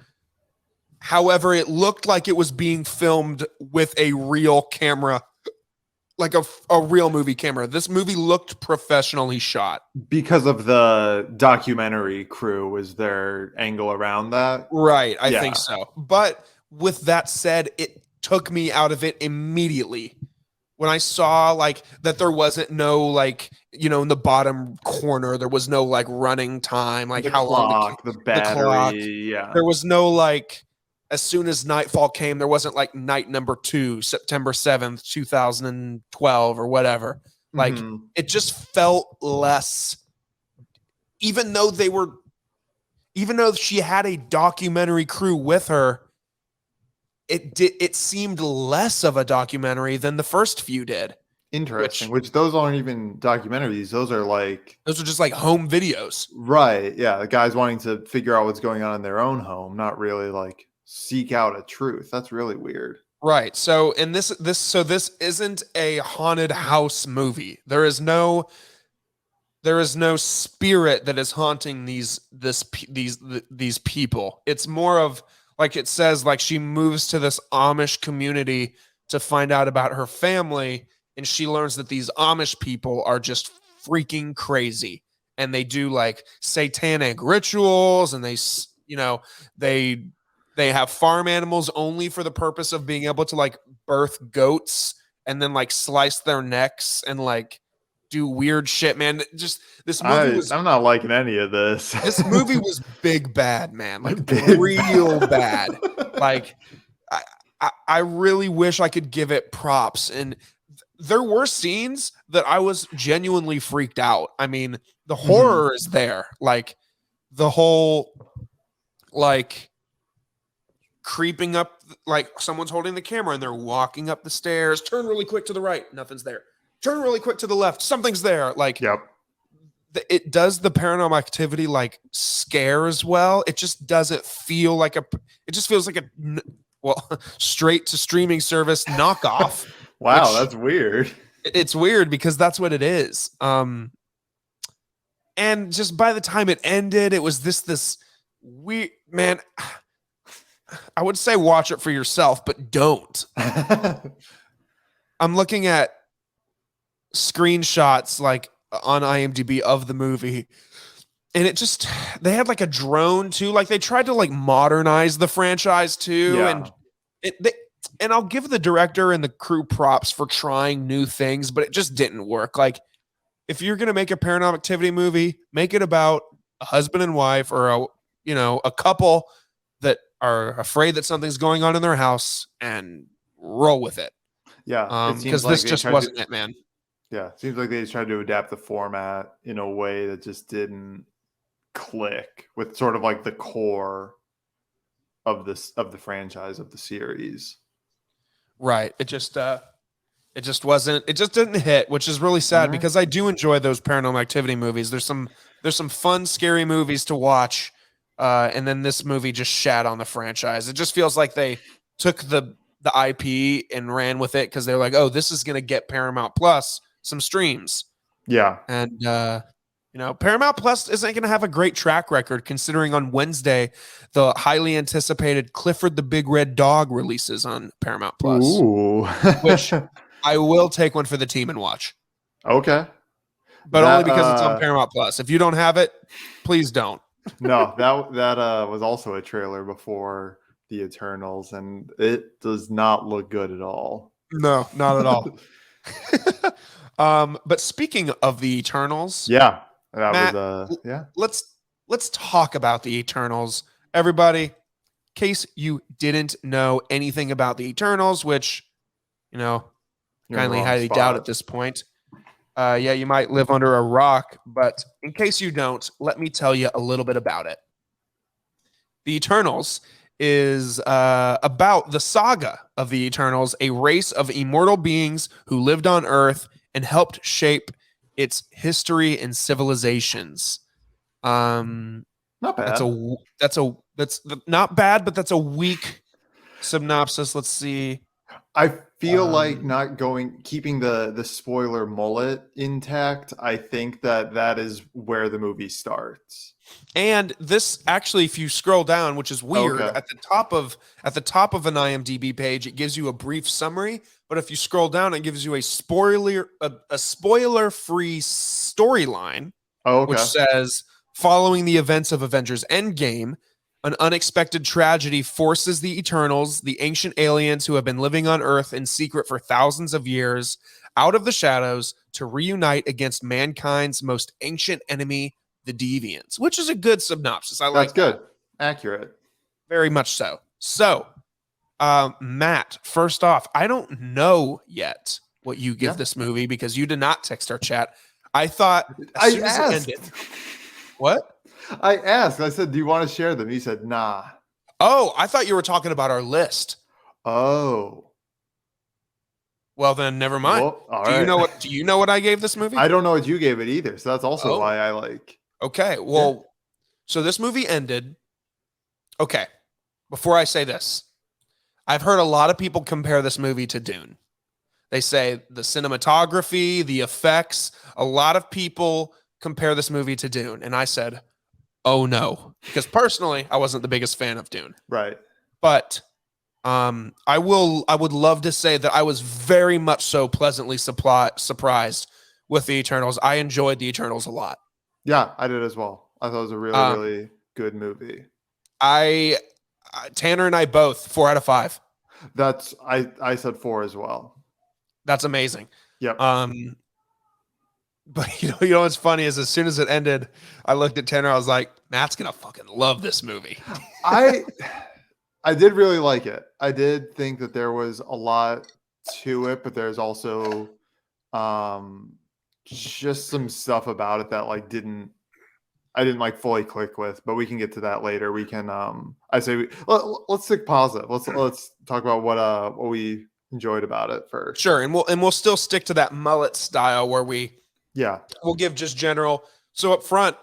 However, it looked like it was being filmed with a real camera, like a real movie camera. This movie looked professionally shot. Because of the documentary crew, was their angle around that? Right, I think so. But with that said, it took me out of it immediately. When I saw like that there wasn't no like, you know, in the bottom corner, there was no like running time, like The how clock, long the battery, the clock. yeah. There was no like, as soon as nightfall came, there wasn't like night number 2, September 7th, 2012 or whatever. Like it just felt less, even though she had a documentary crew with her, it seemed less of a documentary than the first few did. Interesting. Which those aren't even documentaries. Those are just like home videos. Right. Yeah. The guys wanting to figure out what's going on in their own home, not really like seek out a truth. That's really weird. Right. So in this isn't a haunted house movie. There is no spirit that is haunting these people. It's more of, like it says, like she moves to this Amish community to find out about her family, and she learns that these Amish people are just freaking crazy, and they do like satanic rituals, and they have farm animals only for the purpose of being able to like birth goats and then like slice their necks and like do weird shit, man. Just this movie I'm not liking any of this. This movie was big bad, man. Like Big real bad. Like I really wish I could give it props. And there were scenes that I was genuinely freaked out. I mean, the horror is there. Like the whole like creeping up, like someone's holding the camera and they're walking up the stairs. Turn really quick to the right. Nothing's there. Turn really quick to the left. Something's there. Like, yep. It does the Paranormal Activity like scare as well. It just doesn't feel like it just feels like a straight to streaming service knockoff. Wow, that's weird. It's weird because that's what it is. And just by the time it ended, it was this weird, man. I would say watch it for yourself, but don't. I'm looking at screenshots like on IMDb of the movie, and they had like a drone too. Like they tried to like modernize the franchise too. Yeah. And I'll give the director and the crew props for trying new things, but it just didn't work. Like if you're going to make a Paranormal Activity movie, make it about a husband and wife or a couple that are afraid that something's going on in their house and roll with it. Yeah. Because this just wasn't it, man. Yeah. It seems like they just tried to adapt the format in a way that just didn't click with sort of like the core of the franchise, of the series. Right. It just didn't hit, which is really sad because I do enjoy those Paranormal Activity movies. There's some fun, scary movies to watch. And then this movie just shat on the franchise. It just feels like they took the IP and ran with it because they're like, oh, this is going to get Paramount Plus some streams. Yeah. And, Paramount Plus isn't going to have a great track record considering on Wednesday, the highly anticipated Clifford the Big Red Dog releases on Paramount Plus. Ooh. Which I will take one for the team and watch. Okay. But only because it's on Paramount Plus. If you don't have it, please don't. No, that was also a trailer before the Eternals, and it does not look good at all. No, not at all. But speaking of the Eternals, Yeah, that Matt, was yeah. let's talk about the Eternals. Everybody, in case you didn't know anything about the Eternals, which, You're in the kindly wrong highly doubt at spot. this point. Yeah, you might live under a rock, but in case you don't, let me tell you a little bit about it. The Eternals is about the saga of the Eternals, a race of immortal beings who lived on Earth and helped shape its history and civilizations. Um, Not that's bad. that's not bad, but that's a weak synopsis. Let's see. I feel like Um, not keeping the spoiler mullet intact. I think that is where the movie starts. And this actually, if you scroll down, which is weird, Okay. at the top of an IMDb page, it gives you a brief summary. But if you scroll down, it gives you a spoiler-free storyline, Oh, which okay. says, following the events of Avengers Endgame, an unexpected tragedy forces the Eternals, the ancient aliens who have been living on Earth in secret for thousands of years, out of the shadows to reunite against mankind's most ancient enemy, the Deviants, which is a good synopsis. I That's like that. good. Accurate. Very much so. So, Matt, first off, I don't know yet what you give Yeah. this movie because you did not text our chat. I thought as I soon as it ended, asked. what? I asked. I said, "Do you want to share them?" He said, "Nah." Oh, I thought you were talking about our list. Oh. Well, then never mind. Well, all Do you right. know what? Do you know what I gave this movie? I don't know what you gave it either, so that's also Oh, why I like. okay. Yeah. Well, so this movie ended. Okay. Before I say this, I've heard a lot of people compare this movie to Dune. They say the cinematography, the effects, a lot of people compare this movie to Dune. And I said, oh no. Because personally, I wasn't the biggest fan of Dune. Right. But I would love to say that I was very much so pleasantly surprised with the Eternals. I enjoyed the Eternals a lot. Yeah, I did as well. I thought it was a really, Um, really good movie. I Tanner and I both 4 out of 5. I said 4 as well. That's amazing. Yep. But you know what's funny is as soon as it ended, I looked at Tanner. I was like, Matt's gonna fucking love this movie. I I did really like it. I did think that there was a lot to it, but there's also um just some stuff about it that I didn't like fully click with, but we can get to that later. We can I say let's stick positive. Let's talk about what we enjoyed about it first. Sure, and we'll still stick to that mullet style where Yeah. we'll give just general. So up front,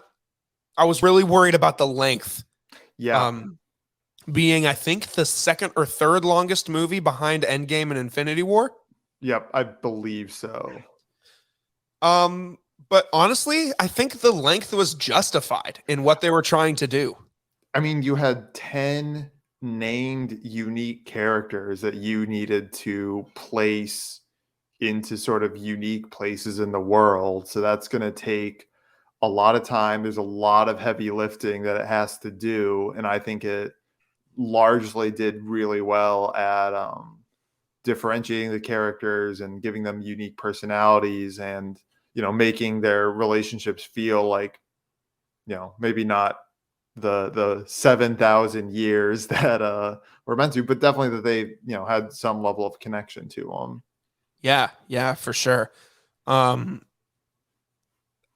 I was really worried about the length. Yeah. Being I think the second or third longest movie behind Endgame and Infinity War. Yep, I believe so. But honestly, I think the length was justified in what they were trying to do. I mean, you had 10 named unique characters that you needed to place into sort of unique places in the world. So that's going to take a lot of time. There's a lot of heavy lifting that it has to do. And I think it largely did really well at differentiating the characters and giving them unique personalities and, making their relationships feel like, maybe not the 7,000 years that were meant to, but definitely that they, had some level of connection to them. Yeah, for sure. I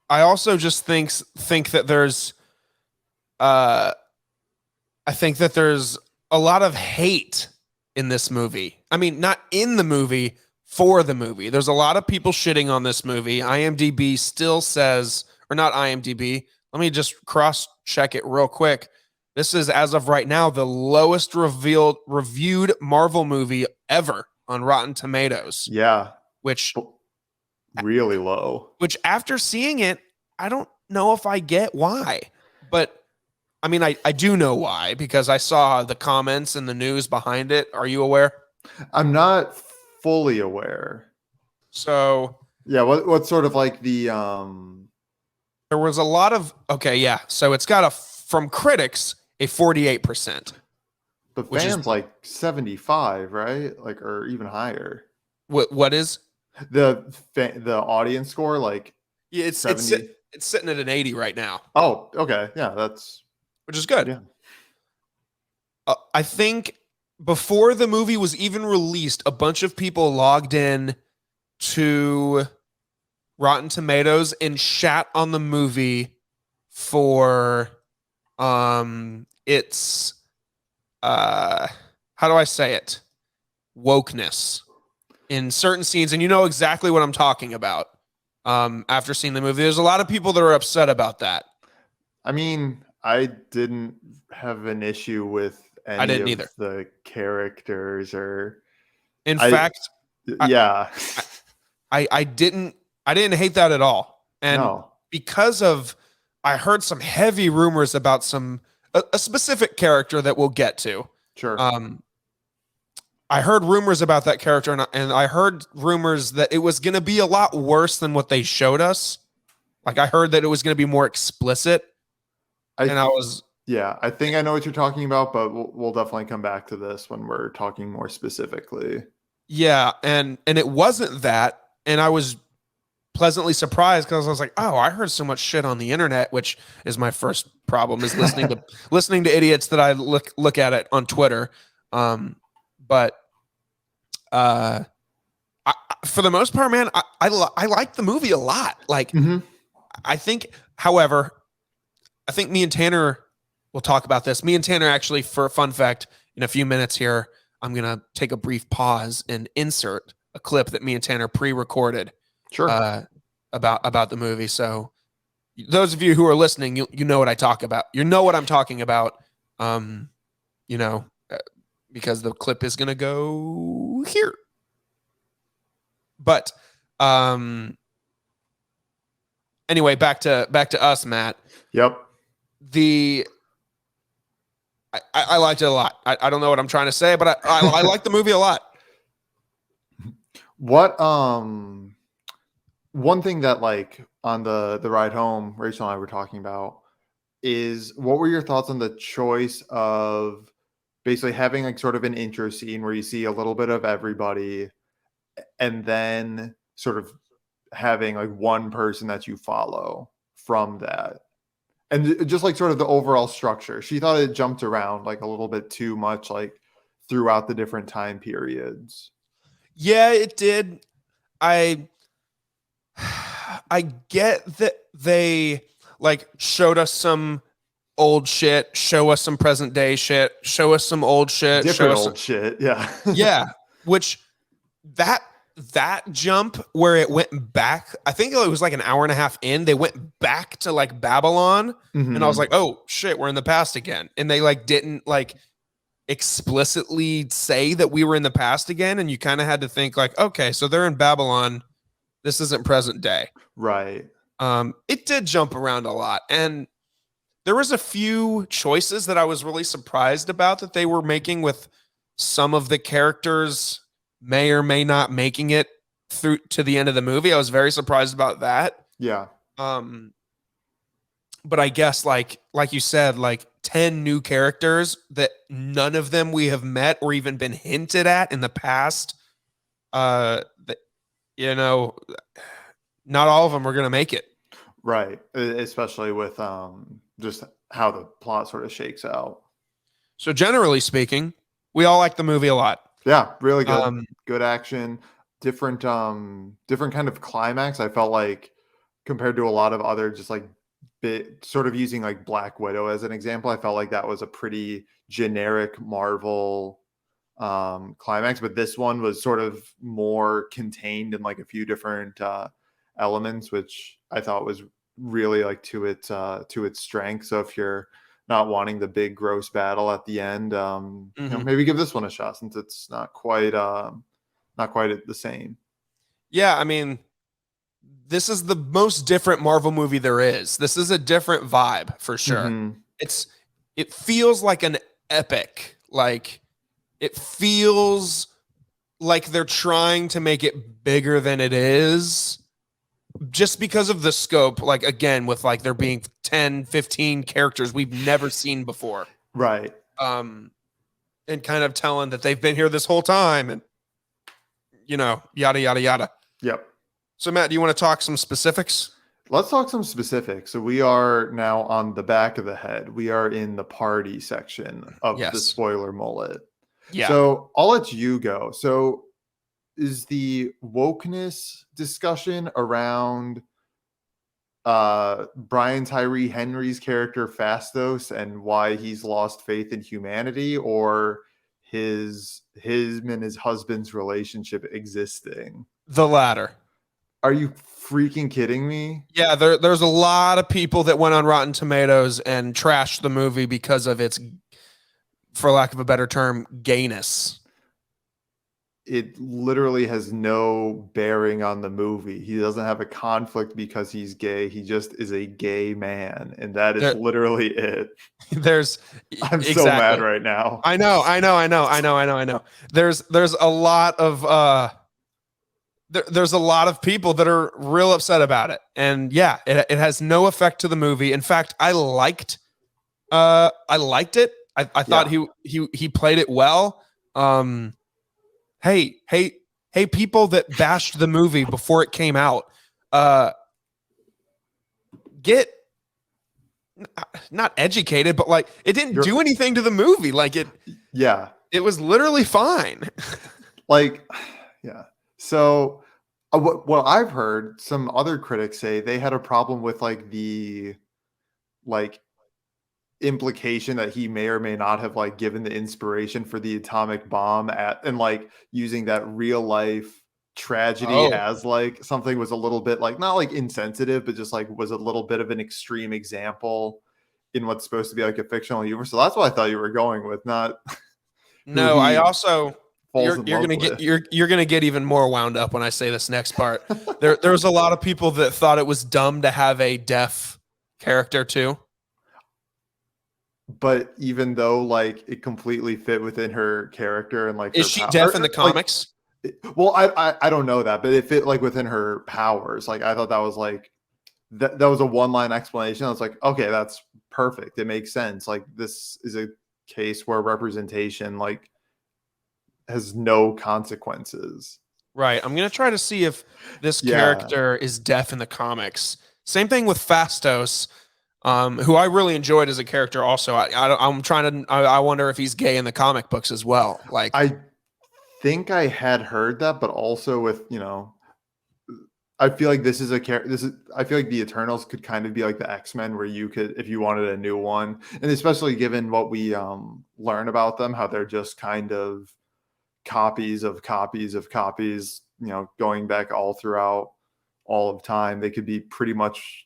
also just think that there's I think that there's a lot of hate in this movie. I mean, not in the movie, for the movie. There's a lot of people shitting on this movie. IMDb still says, or not IMDb. Let me just cross check it real quick. This is, as of right now, the lowest reviewed Marvel movie ever on Rotten Tomatoes. Yeah. Which really low. Which after seeing it, I don't know if I get why. But I mean, I do know why because I saw the comments and the news behind it. Are you aware? I'm not fully aware. So yeah, what's sort of like the there was a lot of so it's got from critics a 48%. The which is fan's like 75, right? Like, or even higher. what is The audience score, like yeah, 70. it's sitting at an 80 right now, Oh, okay. Yeah, that's which is good. yeah. I think before the movie was even released, a bunch of people logged in to Rotten Tomatoes and shat on the movie for its how do I say it? Wokeness in certain scenes, and you know exactly what I'm talking about. After seeing the movie, there's a lot of people that are upset about that. I mean, I didn't have an issue with I any didn't of either. the characters or In I fact, I yeah. I didn't hate that at all. And No. because of I heard some heavy rumors about a specific character that we'll get to. Sure. Um, I heard rumors about that character, and I heard rumors that it was going to be a lot worse than what they showed us. Like I heard that it was going to be more explicit, and I was Yeah, I think I know what you're talking about, but we'll definitely come back to this when we're talking more specifically. yeah, and it wasn't that, and I was pleasantly surprised because I was like, oh, I heard so much shit on the internet, which is my first problem is listening to idiots that I look at it on Twitter. But for the most part, man, I like the movie a lot. Like I think, however, I think me and Tanner will talk about this. Me and Tanner actually, for a fun fact, in a few minutes here, I'm gonna take a brief pause and insert a clip that me and Tanner pre-recorded. Sure. About the movie. So those of you who are listening, you know what I talk about. You know what I'm talking about. You know, because the clip is gonna go here. But anyway, back to us, Matt. Yep. I liked it a lot. I don't know what I'm trying to say, but I like the movie a lot. What one thing that like on the ride home, Rachel and I were talking about is what were your thoughts on the choice of basically having like sort of an intro scene where you see a little bit of everybody and then sort of having like one person that you follow from that? And just like sort of the overall structure. She thought it jumped around like a little bit too much, like throughout the different time periods. Yeah, it did. I get that they like showed us some old shit, show us some present day shit, show us some old shit, Different old shit. Yeah. yeah, which that jump where it went back, I think it was like an hour and a half in, they went back to like Babylon, and I was like, oh shit, we're in the past again. And they like didn't like explicitly say that we were in the past again, and you kind of had to think like, okay, so they're in Babylon. This isn't present day. Right. It did jump around a lot, and there was a few choices that I was really surprised about that they were making with some of the characters may or may not making it through to the end of the movie. I was very surprised about that. Yeah. But I guess like you said, like 10 new characters that none of them we have met or even been hinted at in the past. That, you know, not all of them are going to make it. Right. Especially with just how the plot sort of shakes out. So generally speaking, we all like the movie a lot. Yeah, really good. Good action. Different kind of climax. I felt like compared to a lot of other just like sort of using like Black Widow as an example, I felt like that was a pretty generic Marvel climax, but this one was sort of more contained in like a few different elements, which I thought was really like to its strength. So if you're not wanting the big gross battle at the end, you know, maybe give this one a shot since it's not quite the same. Yeah, I mean, this is the most different Marvel movie there is. This is a different vibe for sure. It feels like an epic. Like it feels like they're trying to make it bigger than it is just because of the scope. Like again, with like there being 10, 15 characters we've never seen before. Right. and kind of telling that they've been here this whole time and, yada, yada, yada. Yep. So, Matt, do you want to talk some specifics? Let's talk some specifics. So we are now on the back of the head. We are in the party section of the Yes. spoiler mullet. Yeah. So I'll let you go. So is the wokeness discussion around Brian Tyree Henry's character Fastos and why he's lost faith in humanity, or him and his husband's relationship existing? The latter. Are you freaking kidding me? Yeah, there's a lot of people that went on Rotten Tomatoes and trashed the movie because of its, for lack of a better term, gayness. It literally has no bearing on the movie. He doesn't have a conflict because he's gay. He just is a gay man, and that is literally it. I'm so mad right now. I know. There's a lot of there's a lot of people that are real upset about it, and yeah, it has no effect to the movie. In fact, I liked it. I thought he played it well. Hey, people that bashed the movie before it came out, get not educated, but like it didn't do anything to the movie. Like it was literally fine. Like, yeah. So what I've heard some other critics say, they had a problem with the implication that he may or may not have given the inspiration for the atomic bomb and using that real life tragedy as something was a little bit not insensitive, but just was a little bit of an extreme example in what's supposed to be a fictional universe. So that's what I thought you were going with, not no. I also you're gonna get even more wound up when I say this next part. There's a lot of people that thought it was dumb to have a deaf character too. But even though it completely fit within her character and is she deaf in the comics? Well, I don't know that, but it fit within her powers. I thought that was that was a one-line explanation. I was like, okay, that's perfect. It makes sense. This is a case where representation has no consequences. Right. I'm gonna try to see if this character is deaf in the comics. Same thing with Fastos. Who I really enjoyed as a character. Also, I wonder if he's gay in the comic books as well. I think I had heard that, but also with I feel like this is I feel like the Eternals could kind of be like the X-Men, where you could, if you wanted a new one, and especially given what we learn about them, how they're just kind of copies of copies of copies. Going back all throughout all of time, they could be pretty much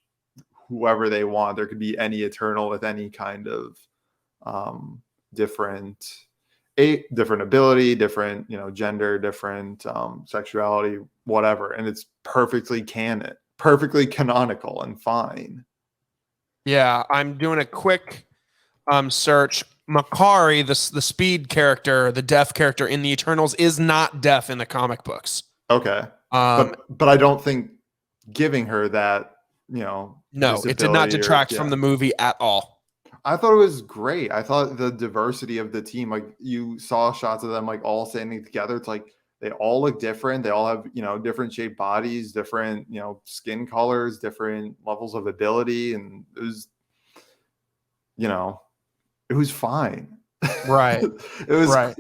whoever they want. There could be any Eternal with any kind of different ability, different gender, different sexuality, whatever, and it's perfectly canonical and fine. Yeah, I'm doing a quick search. Makari, the speed character, the deaf character in the Eternals, is not deaf in the comic books. Okay, but I don't think giving her that no, it did not detract from the movie at all. I thought it was great. I thought the diversity of the team, you saw shots of them all standing together. It's they all look different. They all have different shaped bodies, different skin colors, different levels of ability, and it was fine. Right. It was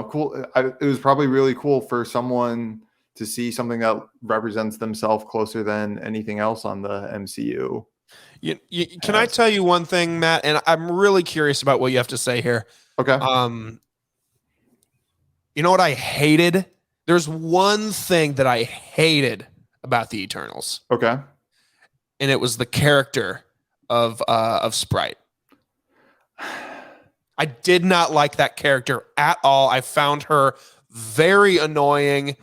cool. It was probably really cool for someone to see something that represents themselves closer than anything else on the MCU. Can I tell you one thing, Matt? And I'm really curious about what you have to say here. Okay. You know what I hated? There's one thing that I hated about the Eternals. Okay. And it was the character of Sprite. I did not like that character at all. I found her very annoying.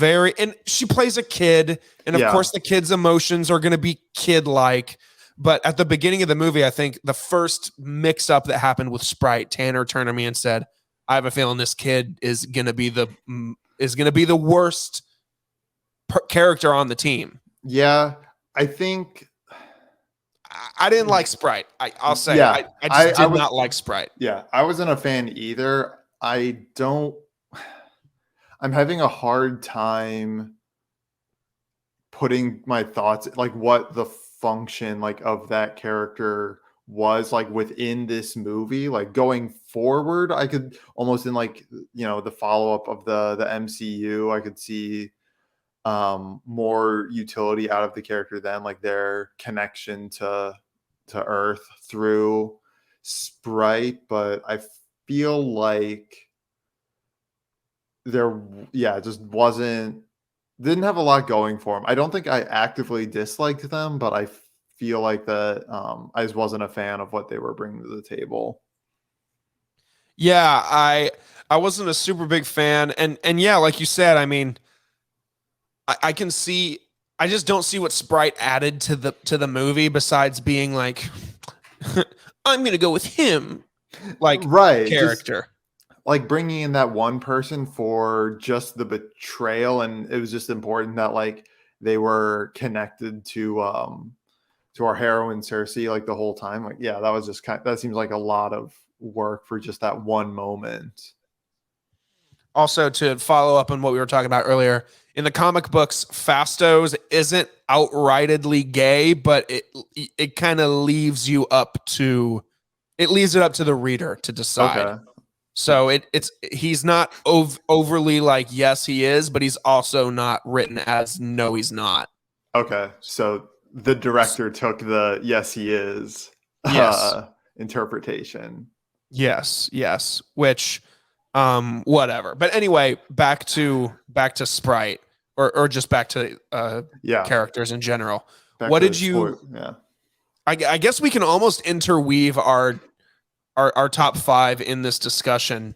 And she plays a kid, and of course the kid's emotions are going to be kid-like. But at the beginning of the movie, I think the first mix-up that happened with Sprite, Tanner turned to me and said, "I have a feeling this kid is going to be the worst character on the team." Yeah, I think I didn't like Sprite. I'll say I did not like Sprite. Yeah, I wasn't a fan either. I don't. I'm having a hard time putting my thoughts like what the function like of that character was like within this movie. Like going forward, I could almost in like the follow up of the MCU, I could see more utility out of the character than like their connection to Earth through Sprite, but I feel like there just didn't have a lot going for him. I don't think I actively disliked them, but I feel like that I just wasn't a fan of what they were bringing to the table. Yeah, I wasn't a super big fan, and yeah, like you said, I mean, I can see. I just don't see what Sprite added to the movie besides being like, I'm gonna go with him, like Right, just character. like bringing in that one person for just the betrayal, and it was just important that like they were connected to our heroine Cersei like the whole time. Like, yeah, that was just that seems like a lot of work for just that one moment. Also, to follow up on what we were talking about earlier, in the comic books, Fastos isn't outrightedly gay, but it kind of leaves you up to it leaves it up to the reader to decide. Okay. So he's not overly like yes he is, but he's also not written as no he's not. Okay. So the director took the yes he is Yes. interpretation. Yes. Which whatever. But anyway, back to Sprite or just back to Yeah. characters in general. Back What to did you yeah. I guess we can almost interweave our top 5 in this discussion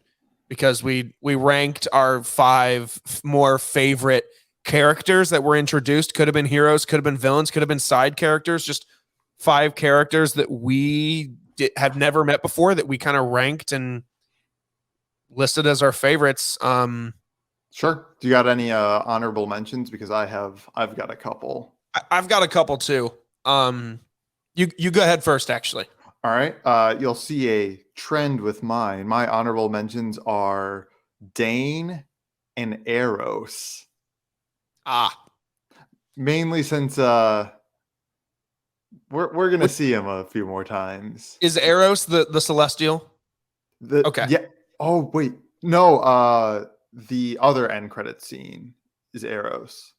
because we ranked our 5 more favorite characters that were introduced. Could have been heroes, could have been villains, could have been side characters, just 5 characters that we have never met before that we kind of ranked and listed as our favorites. Sure. Do you got any honorable mentions? Because I've got a couple. I've got a couple too. You go ahead first, actually. All right. You'll see a trend with mine. My honorable mentions are Dane and Eros. Mainly since we're gonna see him a few more times. Is Eros the Celestial? Okay. Yeah. Oh wait. No, the other end credit scene is Eros.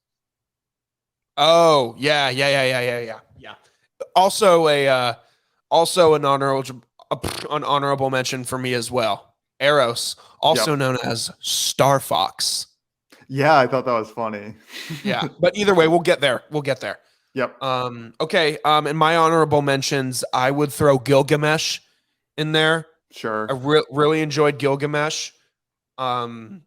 Oh, yeah. Also an honorable mention for me as well. Eros, also known as Star Fox. Yeah, I thought that was funny. Yeah, but either way, we'll get there. Yep. Okay. In my honorable mentions, I would throw Gilgamesh in there. Sure. I really enjoyed Gilgamesh. And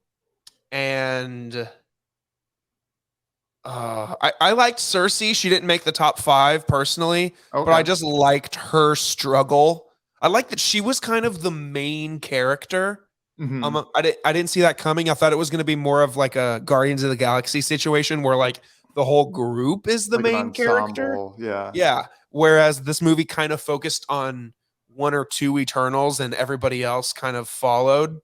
I liked Cersei. She didn't make the top 5 personally, Okay. but I just liked her struggle. I liked that she was kind of the main character. Mm-hmm. I didn't see that coming. I thought it was going to be more of like a Guardians of the Galaxy situation where like the whole group is the Like main character. Yeah. Yeah. Whereas this movie kind of focused on 1 or 2 Eternals and everybody else kind of followed.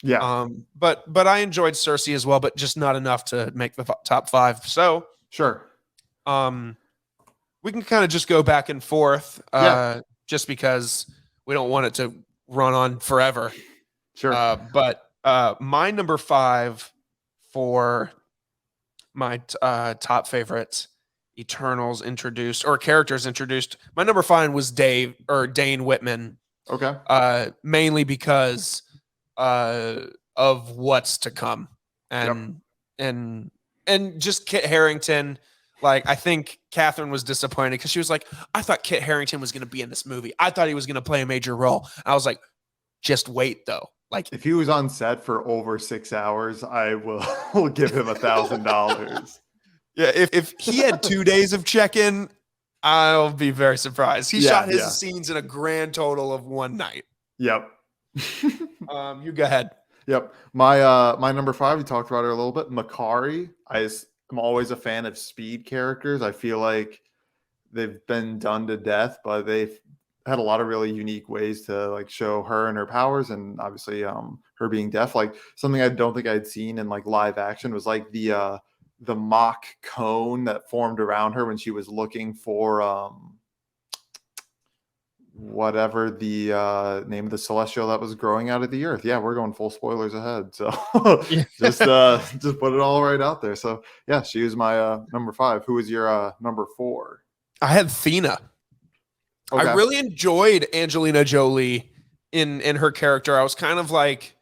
Yeah. But I enjoyed Cersei as well, but just not enough to make the top 5. So Sure. we can kind of just go back and forth, just because we don't want it to run on forever. Sure. But my number 5 for my top favorite Eternals introduced or characters introduced. My number 5 was Dane Whitman. Okay. Mainly because of what's to come, and just Kit Harington. Like, I think Catherine was disappointed because she was like, I thought Kit Harington was going to be in this movie. I thought he was going to play a major role. I was like, just wait though. Like, if he was on set for over 6 hours, I will give him $1,000. Yeah, if he had 2 days of check-in, I'll be very surprised. He shot his scenes in a grand total of 1 night. Yep. You go ahead. Yep. My number 5, we talked about it a little bit. Makari. I'm always a fan of speed characters. I feel like they've been done to death, but had a lot of really unique ways to like show her and her powers, and obviously her being deaf. Like something I don't think I'd seen in like live action was like the mock cone that formed around her when she was looking for whatever the name of the celestial that was growing out of the earth. Yeah, we're going full spoilers ahead, so Yeah. just put it all right out there. So yeah, she was my number 5. Who was your number 4? I had Thena. I Okay. really enjoyed Angelina Jolie in her character. I was kind of like,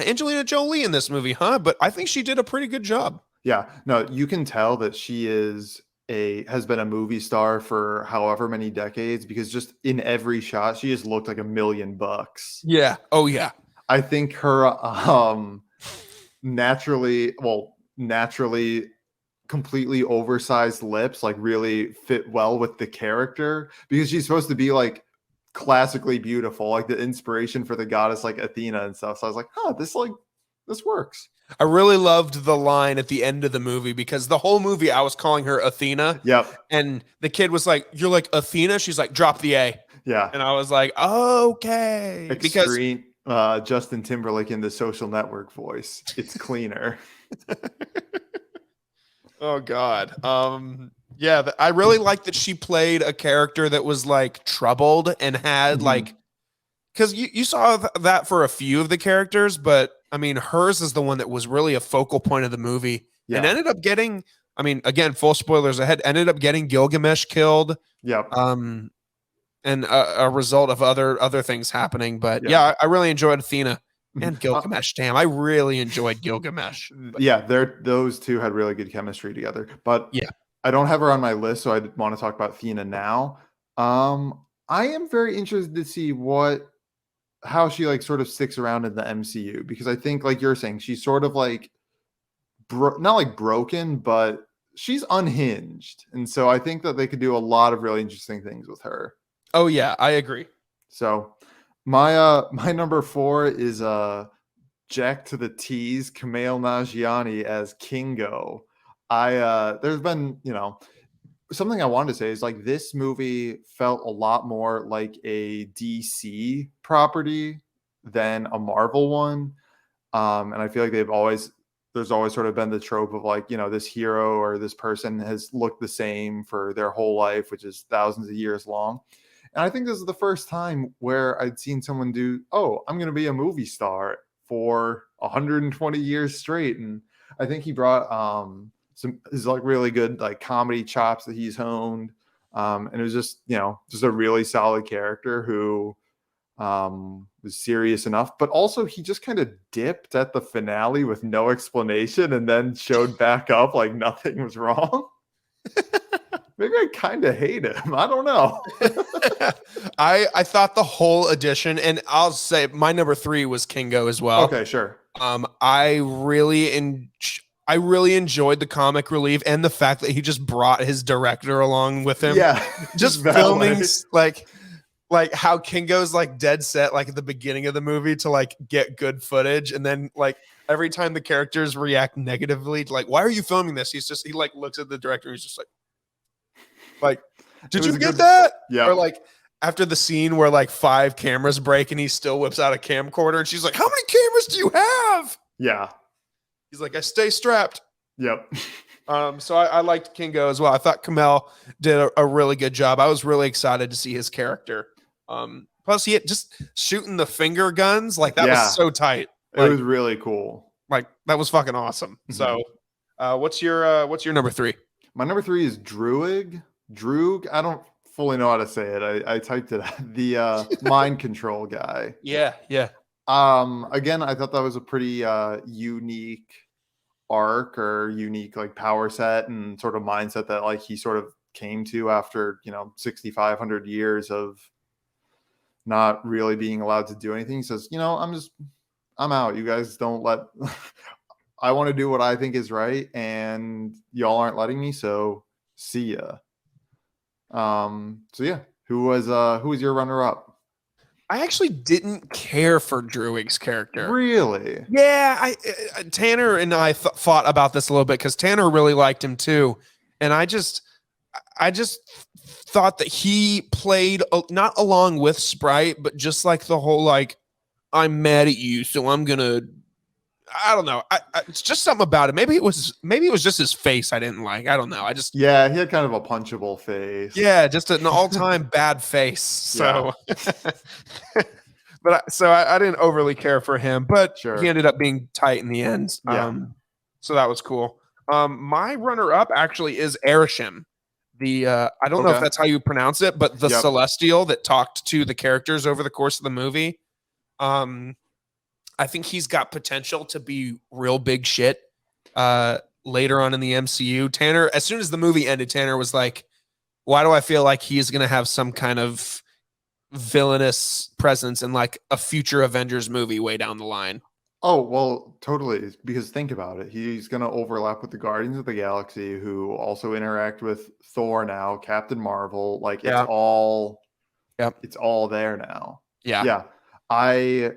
Angelina Jolie in this movie, huh? But I think she did a pretty good job. Yeah, no, you can tell that she has been a movie star for however many decades, because just in every shot she just looked like $1,000,000. Yeah. Oh yeah. I think her naturally completely oversized lips like really fit well with the character, because she's supposed to be like classically beautiful, like the inspiration for the goddess like Athena and stuff. So I was like, this works. I really loved the line at the end of the movie, because the whole movie I was calling her Athena. Yep. And the kid was like, "You're like Athena?" She's like, "Drop the A." Yeah. And I was like, okay. Because Extreme Justin Timberlake in the Social Network voice. It's cleaner. oh God. Yeah, I really liked that she played a character that was like troubled and had like, because you saw that for a few of the characters, but I mean, hers is the one that was really a focal point of the movie, and ended up getting, I mean, again, full spoilers ahead, ended up getting Gilgamesh killed. Yep. And a result of other things happening. But yeah, I really enjoyed Athena and Gilgamesh. Damn, I really enjoyed Gilgamesh. But, yeah, those two had really good chemistry together. But yeah, I don't have her on my list, so I want to talk about Athena now. I am very interested to see how she like sort of sticks around in the MCU, because I think like you're saying, she's sort of like not like broken, but she's unhinged, and so I think that they could do a lot of really interesting things with her. Oh yeah, I agree. So my number 4 is Jack to the T's Kumail Nanjiani as Kingo. There's been, something I wanted to say is like this movie felt a lot more like a DC property than a Marvel one. And I feel like there's always sort of been the trope of like, this hero or this person has looked the same for their whole life, which is thousands of years long. And I think this is the first time where I'd seen someone do, I'm going to be a movie star for 120 years straight. And I think he brought his like really good like comedy chops that he's honed. And it was just a really solid character who was serious enough, but also he just kind of dipped at the finale with no explanation and then showed back up like nothing was wrong. Maybe I kind of hate him. I don't know. I thought the whole edition, and I'll say my number 3 was Kingo as well. Okay, sure. I really enjoyed the comic relief and the fact that he just brought his director along with him. Yeah, just filming like how Kingo's like dead set like at the beginning of the movie to like get good footage, and then like every time the characters react negatively, like, why are you filming this? He like looks at the director, and he's just like, did you get that? Yeah. Or like after the scene where like 5 cameras break and he still whips out a camcorder, and she's like, how many cameras do you have? Yeah. He's like, I stay strapped. Yep. So I liked Kingo as well. I thought Kumail did a really good job. I was really excited to see his character. Plus he had just shooting the finger guns. Like that was so tight. It was really cool. Like that was fucking awesome. Mm-hmm. So what's your number 3? My number 3 is Droog. I don't fully know how to say it. I typed it out. The mind control guy. Yeah. Again, I thought that was a pretty unique arc or unique like power set and sort of mindset that like he sort of came to after 6,500 years of not really being allowed to do anything. He says, I'm out. You guys don't let I want to do what I think is right, and y'all aren't letting me, so see ya. So yeah, who was your runner up? I actually didn't care for Druig's character. Really? Yeah, Tanner and I fought about this a little bit because Tanner really liked him too, and I just thought that he played not along with Sprite, but just like the whole like, I'm mad at you, so I'm gonna. I don't know. It's just something about it. Maybe it was just his face I didn't like. I don't know. Yeah, he had kind of a punchable face. Yeah, just an all-time bad face. So, I didn't overly care for him, but Sure. he ended up being tight in the end. Yeah. So that was cool. My runner-up actually is Erishim. I don't know if Okay. that's how you pronounce it, but the Yep. Celestial that talked to the characters over the course of the movie. I think he's got potential to be real big shit later on in the MCU. Tanner, as soon as the movie ended, Tanner was like, why do I feel like he's going to have some kind of villainous presence in like a future Avengers movie way down the line? Oh, well, totally. Because think about it. He's going to overlap with the Guardians of the Galaxy, who also interact with Thor now, Captain Marvel. Like, it's all there now. Yeah. I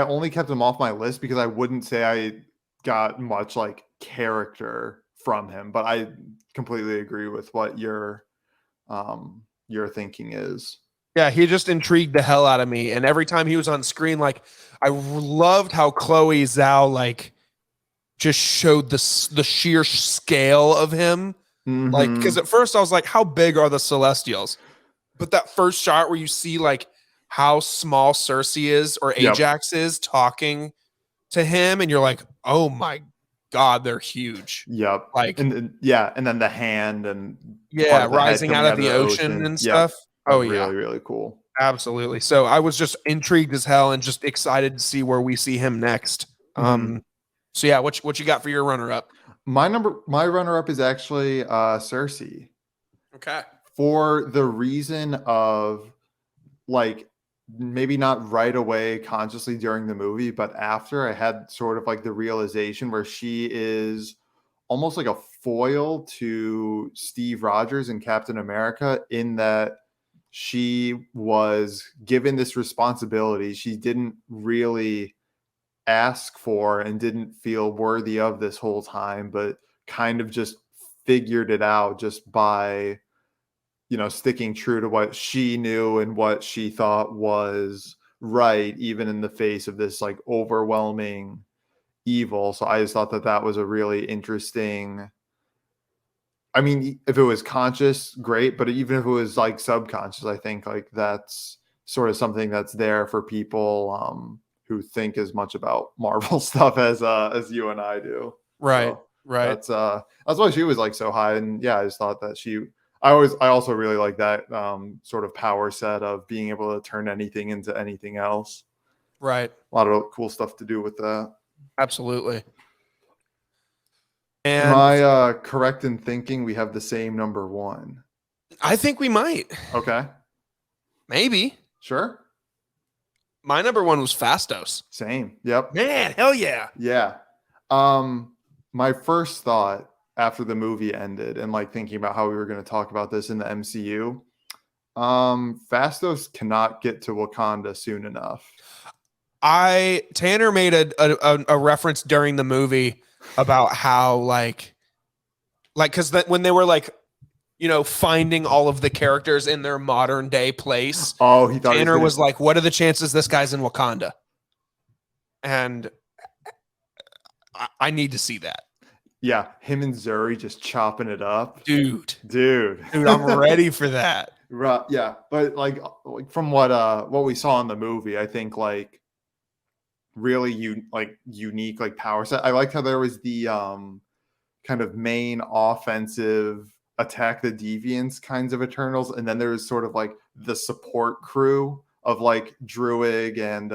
only kept him off my list because I wouldn't say I got much like character from him, but I completely agree with what your thinking is. Yeah, he just intrigued the hell out of me, and every time he was on screen, like I loved how Chloe Zhao like just showed the sheer scale of him. Mm-hmm. Like, because at first I was like, how big are the Celestials? But that first shot where you see like how small Cersei is or Ajax is talking to him, and you're like, oh my God, they're huge. Yep. Like, and then the hand and rising out of the ocean and stuff. Oh yeah, really cool. Absolutely. So I was just intrigued as hell and just excited to see where we see him next. So yeah, what you got for your runner up? My runner up is actually Cersei. Okay. For the reason of like maybe not right away consciously during the movie, but after, I had sort of like the realization where she is almost like a foil to Steve Rogers and Captain America, in that she was given this responsibility she didn't really ask for and didn't feel worthy of this whole time, but kind of just figured it out just by sticking true to what she knew and what she thought was right, even in the face of this like overwhelming evil. So I just thought that was a really interesting. I mean, if it was conscious, great, but even if it was like subconscious, I think like that's sort of something that's there for people who think as much about Marvel stuff as you and I do. Right. So right. That's why she was like so high. And yeah, I just thought that I also really like that sort of power set of being able to turn anything into anything else. Right. A lot of cool stuff to do with that. Absolutely. And am I correct in thinking we have the same number one? I think we might. Okay. Maybe. Sure. My number one was Fastos. Same. Yep. Man, hell yeah. Yeah. My first thought after the movie ended and like thinking about how we were going to talk about this in the MCU, Fastos cannot get to Wakanda soon enough. Tanner made a reference during the movie about how like because when they were like finding all of the characters in their modern day place, he thought Tanner was like, what are the chances this guy's in Wakanda? And I need to see that. Yeah, him and Zuri just chopping it up. Dude, I'm ready for that. Right, yeah, but like from what we saw in the movie, I think like really unique like power set. I liked how there was the kind of main offensive attack the deviants kinds of Eternals, and then there was sort of like the support crew of like Druig and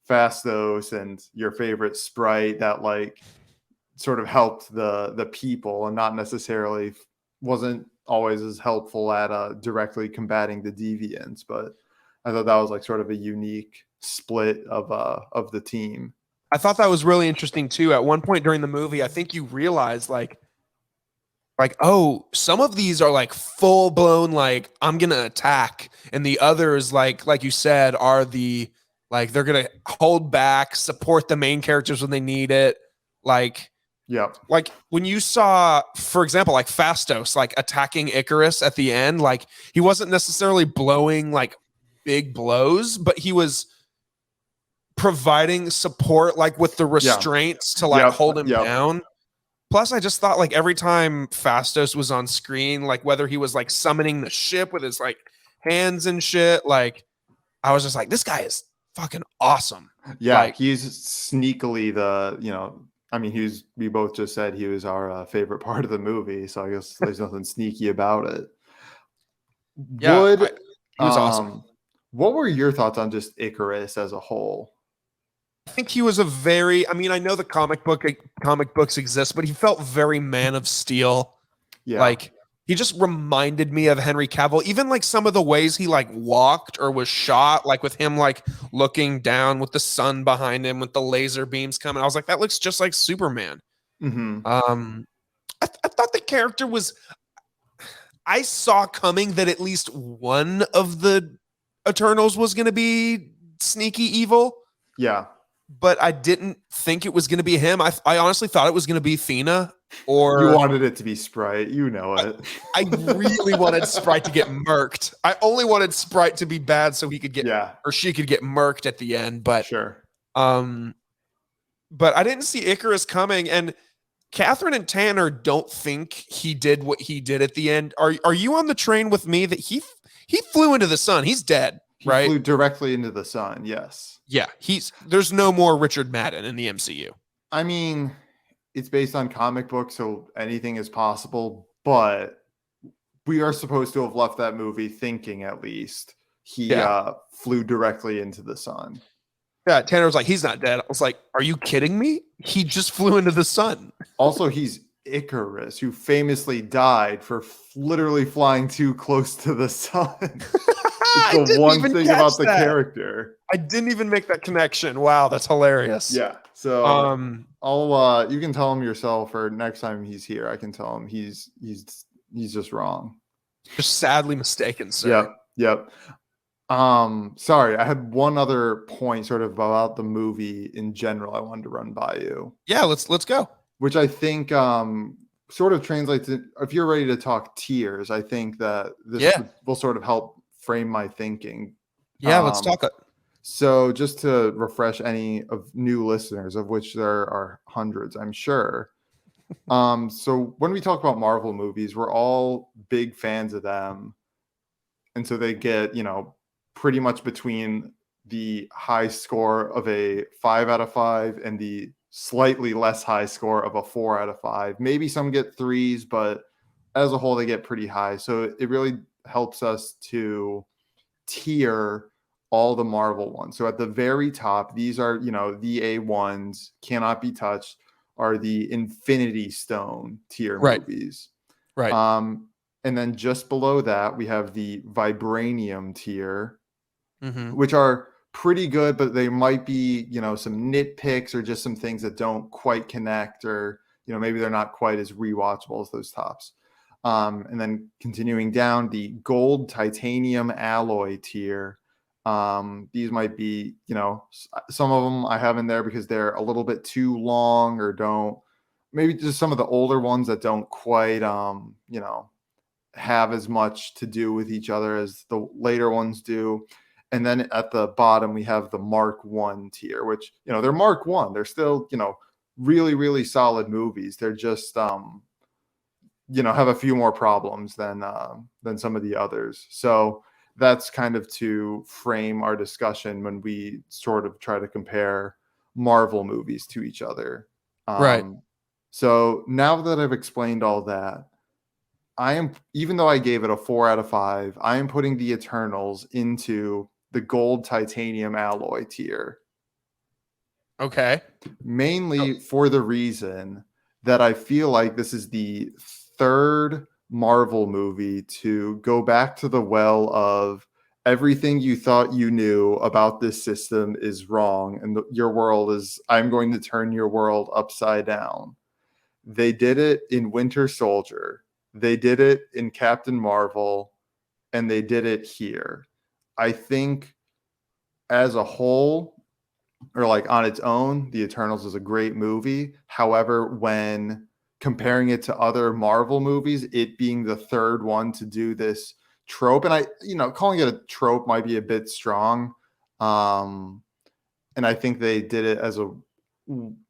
Fastos and your favorite Sprite that like sort of helped the people and not necessarily wasn't always as helpful at directly combating the deviants. But I thought that was like sort of a unique split of the team. I thought that was really interesting too. At one point during the movie, I think you realize like, oh, some of these are like full blown, like I'm going to attack. And the others, like you said, are the, like, they're going to hold back, support the main characters when they need it. Like, Yep. Like when you saw, for example, like Fastos, like attacking Icarus at the end, like he wasn't necessarily blowing like big blows, but he was providing support, like with the Yeah. restraints to like Yep. hold him Yep. down. Plus, I just thought like every time Fastos was on screen, like whether he was like summoning the ship with his like hands and shit, like I was just like, this guy is fucking awesome. Yeah, Like, he's sneakily I mean, we both just said he was our favorite part of the movie, so I guess there's nothing sneaky about it. yeah, Would, he was awesome. what were your thoughts on just Icarus as a whole? I think he was a very, I mean, I know the comic books exist, but he felt very Man of Steel. Yeah. Like he just reminded me of Henry Cavill. Even like some of the ways he like walked or was shot, like with him like looking down with the sun behind him with the laser beams coming. I was like, that looks just like Superman. Hmm. I thought the character was. I saw coming that at least one of the Eternals was going to be sneaky evil, Yeah. but I didn't think it was going to be him. I honestly thought it was going to be Thena, You or wanted it to be Sprite, you know it. I really wanted Sprite to get murked. I only wanted Sprite to be bad so he could get Yeah, or she could get murked at the end. sure. Um, but I didn't see Icarus coming, and Catherine and Tanner don't think he did what he did at the end. Are you on the train with me that he flew into the sun? He's dead, He right? flew directly into the sun, yes. Yeah, there's no more Richard Madden in the MCU. I mean, it's based on comic books, so anything is possible, but we are supposed to have left that movie thinking at least he Yeah. flew directly into the sun. Yeah, Tanner was like, he's not dead. I was like, are you kidding me? He just flew into the sun. Also, he's Icarus, who famously died for literally flying too close to the sun. I It's the didn't one even thing catch about the that. character. I didn't even make that connection. Wow, that's hilarious. Yeah. So I'll you can tell him yourself, or next time he's here, I can tell him he's just wrong. Just sadly mistaken, sir. Yep. Sorry, I had one other point sort of about the movie in general I wanted to run by you. Yeah, let's go. Which I think sort of translates to, if you're ready to talk tiers, I think that this will sort of help frame my thinking. Yeah, let's talk it. So just to refresh any of new listeners, of which there are hundreds, I'm sure. So when we talk about Marvel movies, we're all big fans of them. And so they get, pretty much between the high score of a 5 out of 5 and the slightly less high score of a 4 out of 5. Maybe some get 3s, but as a whole, they get pretty high. So it really helps us to tier all the Marvel ones. So at the very top, these are, the A1s, cannot be touched, are the Infinity Stone tier movies. Right. And then just below that, we have the Vibranium tier, Mm-hmm. which are pretty good, but they might be, some nitpicks or just some things that don't quite connect, or, maybe they're not quite as rewatchable as those tops. And then continuing down, the Gold Titanium Alloy tier. These might be, some of them I have in there because they're a little bit too long, or don't, maybe just some of the older ones that don't quite, have as much to do with each other as the later ones do. And then at the bottom, we have the Mark 1 tier, which, they're Mark 1. They're still, really, really solid movies. They're just, have a few more problems than some of the others. So that's kind of to frame our discussion when we sort of try to compare Marvel movies to each other. Right. So now that I've explained all that, even though I gave it a 4 out of 5, I am putting the Eternals into the Gold Titanium Alloy tier. Okay. Mainly for the reason that I feel like this is the third Marvel movie to go back to the well of everything you thought you knew about this system is wrong, and your world is, I'm going to turn your world upside down. They did it in Winter Soldier. They did it in Captain Marvel, and they did it here. I think as a whole, or like on its own, The Eternals is a great movie. However, when comparing it to other Marvel movies, it being the third one to do this trope, and calling it a trope might be a bit strong. And I think they did it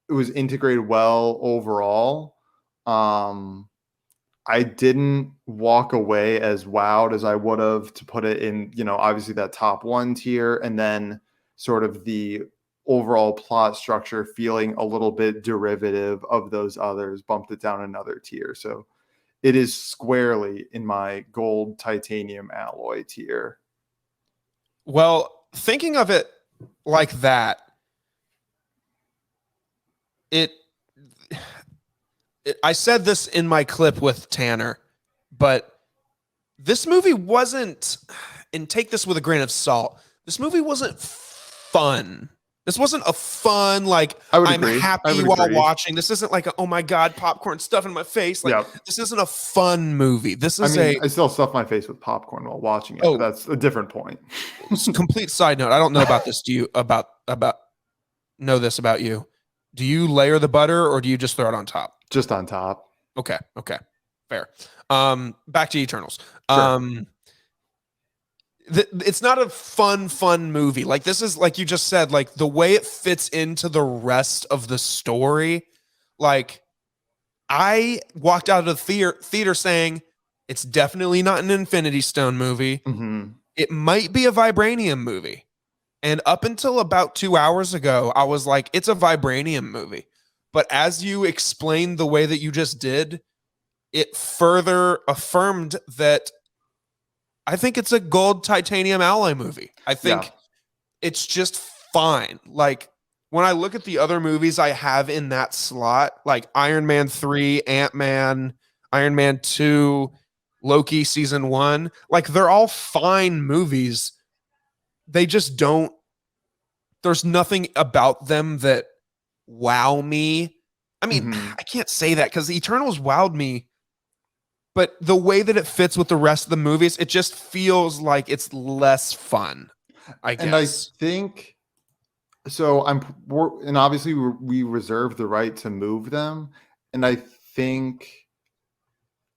it was integrated well overall. I didn't walk away as wowed as I would have to put it in, obviously that top one tier, and then sort of the overall plot structure feeling a little bit derivative of those others, bumped it down another tier. So it is squarely in my gold titanium alloy tier. Well, thinking of it like that, I said this in my clip with Tanner, but this movie wasn't, and take this with a grain of salt, this movie wasn't fun. This wasn't a fun, like, I'm happy while watching. This isn't like, oh my God, popcorn stuff in my face. Like, This isn't a fun movie. This is I still stuff my face with popcorn while watching it. Oh, that's a different point. Complete side note. I don't know about this. Do you know this about you? Do you layer the butter or do you just throw it on top? Just on top. Okay. Fair. Back to Eternals. Sure. It's not a fun movie. Like, this is, like you just said, like the way it fits into the rest of the story. Like, I walked out of the theater saying it's definitely not an Infinity Stone movie. Mm-hmm. It might be a Vibranium movie. And up until about 2 hours ago, I was like, it's a Vibranium movie. But as you explained the way that you just did, it further affirmed that I think it's a gold titanium alloy movie. I think it's just fine. Like, when I look at the other movies I have in that slot, like Iron Man 3, Ant-Man, Iron Man 2, Loki season 1, like, they're all fine movies. They just don't, there's nothing about them that wow me. I mean, I can't say that because Eternals wowed me. But the way that it fits with the rest of the movies, it just feels like it's less fun, I guess. And I think so. And obviously we reserve the right to move them. And I think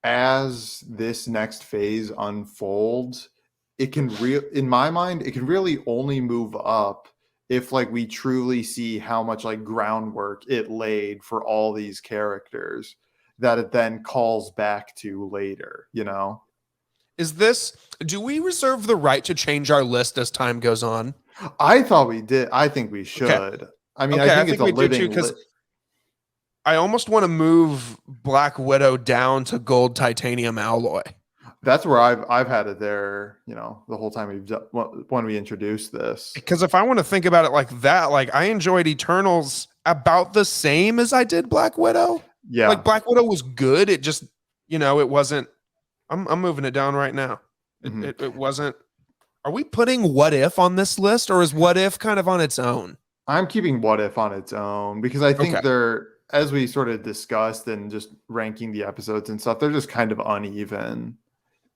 as this next phase unfolds, in my mind, it can really only move up if, like, we truly see how much, like, groundwork it laid for all these characters that it then calls back to later, Do we reserve the right to change our list as time goes on? I thought we did. I think we should. Okay. I mean, I think it's a living list. I almost want to move Black Widow down to gold titanium alloy. That's where I've had it there, the whole time when we introduced this. Because if I want to think about it like that, like, I enjoyed Eternals about the same as I did Black Widow. Yeah. Like, Black Widow was good. It just, it wasn't. I'm moving it down right now. It wasn't. Are we putting What If on this list, or is What If kind of on its own? I'm keeping What If on its own because I think they're, as we sort of discussed and just ranking the episodes and stuff, they're just kind of uneven.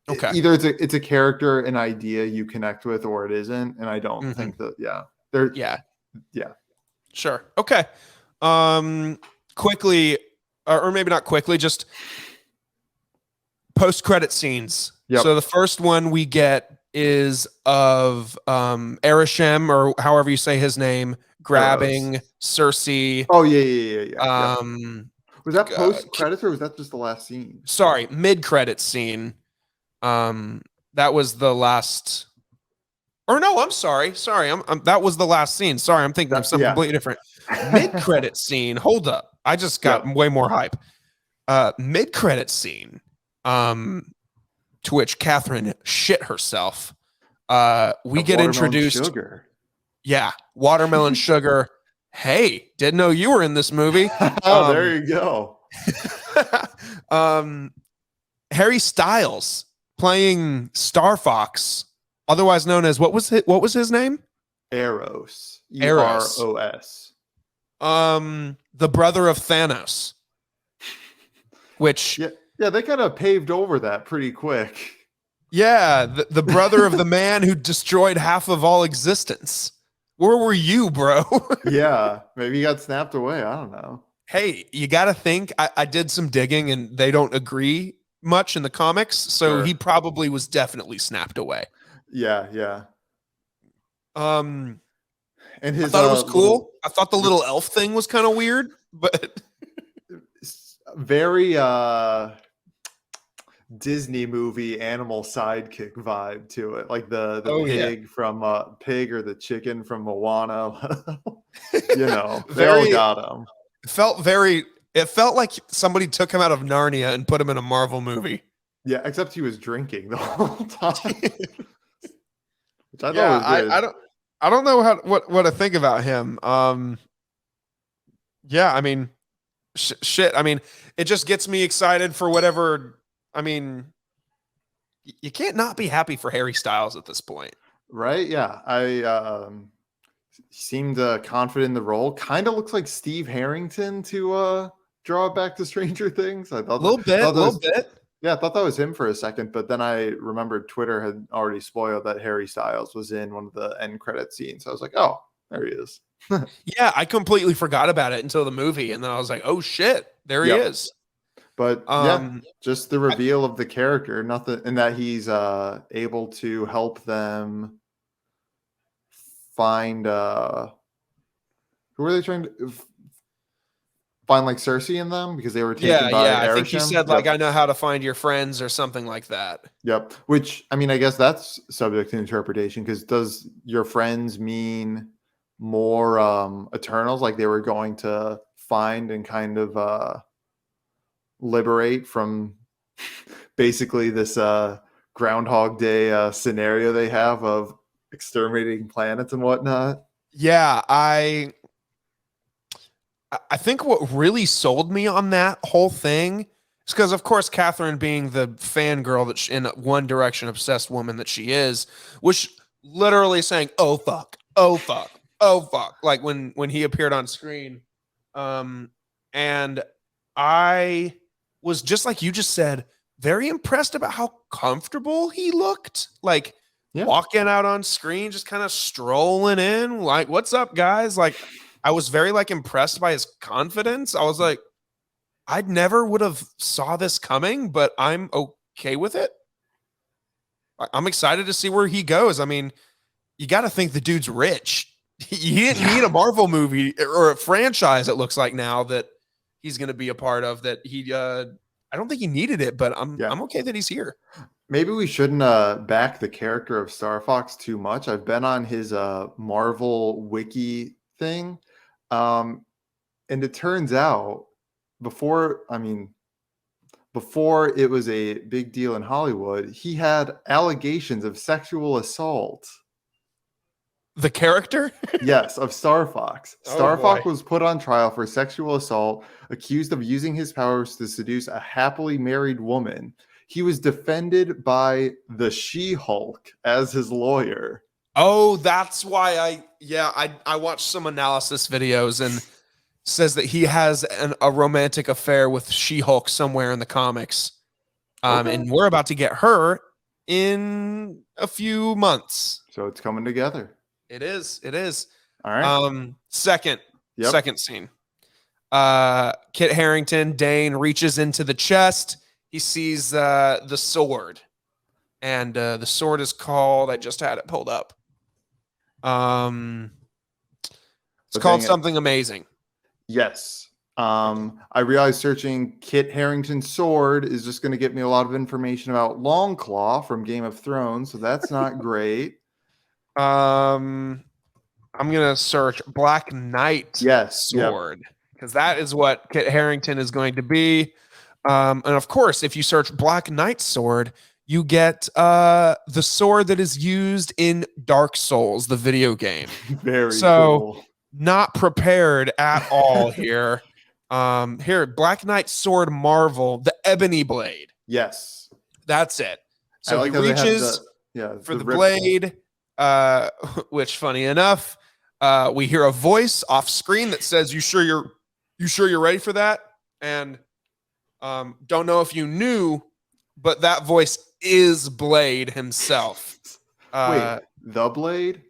Okay. Either it's a character, an idea you connect with, or it isn't. And I don't think that, they're. Yeah. Sure. Okay. Quickly, or maybe not quickly, just post-credit scenes. Yep. So the first one we get is of Arishem, or however you say his name, grabbing Cersei. Oh, yeah. Was that post-credits or was that just the last scene? Sorry, mid-credit scene. That was the last. Or no, I'm sorry. That was the last scene. Sorry, I'm thinking of something completely different. Mid-credit scene. Hold up. I just got way more hype. Mid-credit scene. To which Catherine shit herself. We get introduced. Sugar. Yeah, watermelon sugar. Hey, didn't know you were in this movie. Oh, there you go. Harry Styles playing Star Fox, otherwise known as what was his name? Eros. Eros. The brother of Thanos. Which yeah, they kind of paved over that pretty quick. Yeah, the brother of the man who destroyed half of all existence. Where were you, bro? Yeah, maybe he got snapped away. I don't know. Hey, you got to think. I did some digging, and they don't agree much in the comics, so he Sure. probably was definitely snapped away. Yeah, yeah. Um, And I his thought it was little cool. I thought the little elf thing was kind of weird, but very Disney movie animal sidekick vibe to it, like the oh yeah, pig from pig or the chicken from Moana. They all very got him. felt very. It felt like somebody took him out of Narnia and put him in a Marvel movie. Yeah, except he was drinking the whole time, which I thought Yeah, was good. I don't know what to think about him. Yeah, I mean, shit. I mean, it just gets me excited for whatever. I mean, you can't not be happy for Harry Styles at this point. Right? Yeah, I seemed confident in the role. Kind of looks like Steve Harrington to draw it back to Stranger Things. I A little bit, thought a that little was bit. Yeah, I thought that was him for a second, but then I remembered Twitter had already spoiled that Harry Styles was in one of the end credit scenes. I was like, oh, there he is. Yeah, I completely forgot about it until the movie, and then I was like, oh shit, there he Yep. is. But yeah, Um, just the reveal of the character, nothing, and that he's able to help them find who were they trying to find, like Cersei in them because they were taken yeah, by yeah. I think he Arishem. said like, Yep. I know how to find your friends or something like that. Yep. Which, I mean, I guess that's subject to interpretation because does your friends mean more Eternals, like they were going to find and kind of liberate from basically this Groundhog Day scenario they have of exterminating planets and whatnot? Yeah, I think what really sold me on that whole thing is because, of course, Catherine, being the fangirl that in One Direction obsessed woman that she is, was literally saying, "Oh fuck, oh fuck, oh fuck," like when he appeared on screen. Um, and I was just like you just said, very impressed about how comfortable he looked. Like Yeah. walking out on screen, just kind of strolling in, like, "What's up, guys?" Like I was very like impressed by his confidence. I was like, I'd never would have saw this coming, but I'm okay with it. I'm excited to see where he goes. I mean, you got to think the dude's rich. He didn't need a Marvel movie or a franchise. It looks like now that he's going to be a part of that. I don't think he needed it, but Yeah. I'm okay that he's here. Maybe we shouldn't back the character of Star Fox too much. I've been on his Marvel wiki thing. And it turns out before it was a big deal in Hollywood, he had allegations of sexual assault. The character? Yes, of Star Fox. Oh, Star boy. Fox was put on trial for sexual assault, accused of using his powers to seduce a happily married woman. He was defended by the She-Hulk as his lawyer. Oh, that's why I watched some analysis videos and says that he has a romantic affair with She-Hulk somewhere in the comics. Okay. And we're about to get her in a few months. So it's coming together. It is. It is. All right. Second Yep. scene. Kit Harington, Dane reaches into the chest. He sees the sword. And the sword is called, I just had it pulled up. It's called something amazing. Yes. I realized searching Kit Harington's sword is just going to get me a lot of information about Longclaw from Game of Thrones, so that's not great. I'm gonna search Black Knight sword because that is what Kit Harington is going to be. And of course, if you search Black Knight sword, you get the sword that is used in Dark Souls, the video game. Very cool. Not prepared at all here. Here, Black Knight sword Marvel, the Ebony Blade. Yes, that's it. So like he reaches for the blade. Which, funny enough, we hear a voice off screen that says, "You sure you're ready for that?" And don't know if you knew, but that voice is Blade himself. Wait, the Blade?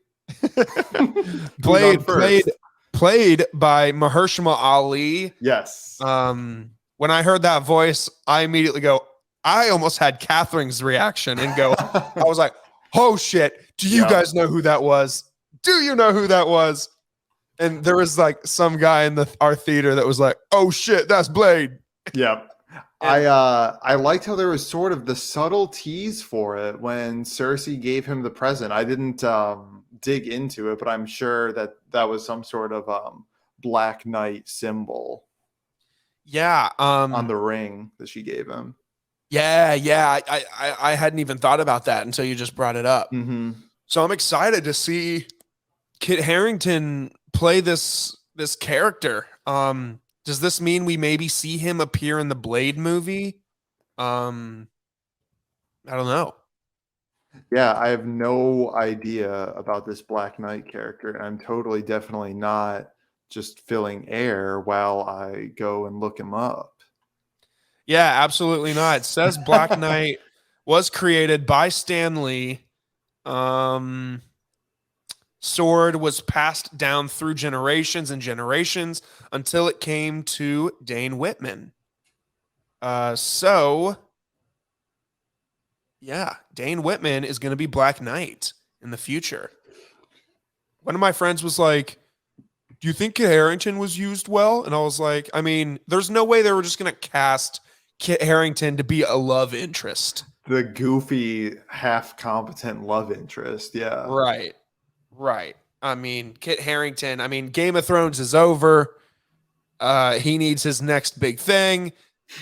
played first? played by Mahershala Ali. Yes. When I heard that voice, I immediately go, I almost had Catherine's reaction and go, I was like, oh shit, do you guys know who that was? Do you know who that was? And there was like some guy in our theater that was like, oh shit, that's Blade. Yep. I liked how there was sort of the subtle tease for it when Cersei gave him the present. I didn't dig into it, but I'm sure that was some sort of Black Knight symbol. Yeah. On the ring that she gave him. Yeah. I hadn't even thought about that until you just brought it up. Mm-hmm. So I'm excited to see Kit Harington play this character. Does this mean we maybe see him appear in the Blade movie? I don't know. Yeah, I have no idea about this Black Knight character. I'm definitely not just filling air while I go and look him up. Yeah, absolutely not. It says Black Knight was created by Stan Lee. Sword was passed down through generations and generations until it came to Dane Whitman. Dane Whitman is going to be Black Knight in the future. One of my friends was like, do you think Kit Harington was used well? And I was like, I mean, there's no way they were just going to cast Kit Harington to be a love interest. The goofy, half-competent love interest, yeah. Right. I mean, Kit Harington, Game of Thrones is over. He needs his next big thing.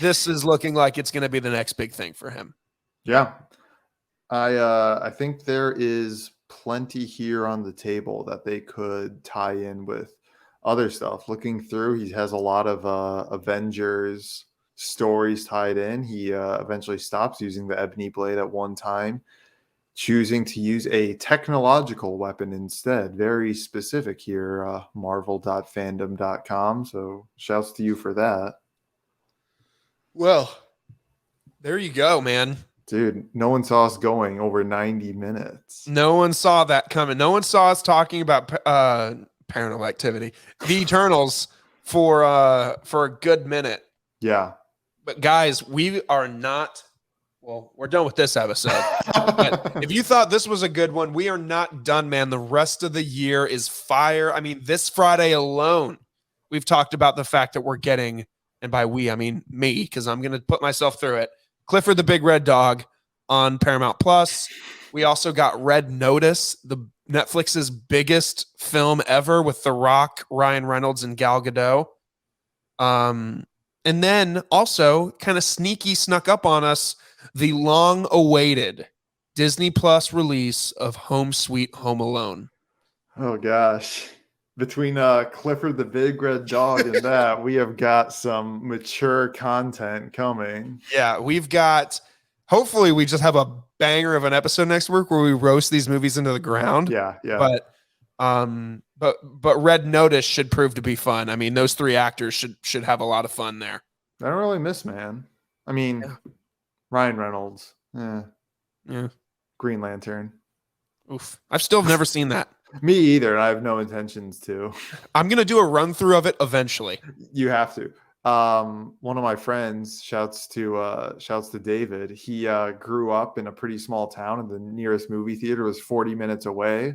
This is looking like it's going to be the next big thing for him. Yeah. I think there is plenty here on the table that they could tie in with other stuff. Looking through, he has a lot of Avengers stories tied in. He eventually stops using the ebony blade at one time, choosing to use a technological weapon instead. Very specific here, marvel.fandom.com. So shouts to you for that. Well, there you go, man. Dude, no one saw us going over 90 minutes. No one saw that coming. No one saw us talking about Paranormal Activity, the Eternals, for a good minute. Yeah. But guys, we are not. Well, we're done with this episode. But if you thought this was a good one, we are not done, man. The rest of the year is fire. I mean, this Friday alone, we've talked about the fact that we're getting, and by we, I mean me, because I'm going to put myself through it, Clifford the Big Red Dog on Paramount Plus. We also got Red Notice, the Netflix's biggest film ever with The Rock, Ryan Reynolds, and Gal Gadot. And then also kind of snuck up on us, the long-awaited Disney Plus release of Home Sweet Home Alone. Oh gosh. Between Clifford the Big Red Dog and that, we have got some mature content coming. Yeah, hopefully we just have a banger of an episode next week where we roast these movies into the ground. Yeah. But Red Notice should prove to be fun. I mean, those three actors should have a lot of fun there. I don't really miss, man. I mean, yeah. Ryan Reynolds. Yeah. Green Lantern. Oof. I've still never seen that. Me either, and I have no intentions to. I'm going to do a run through of it eventually. You have to. One of my friends, shouts to David. He grew up in a pretty small town, and the nearest movie theater was 40 minutes away.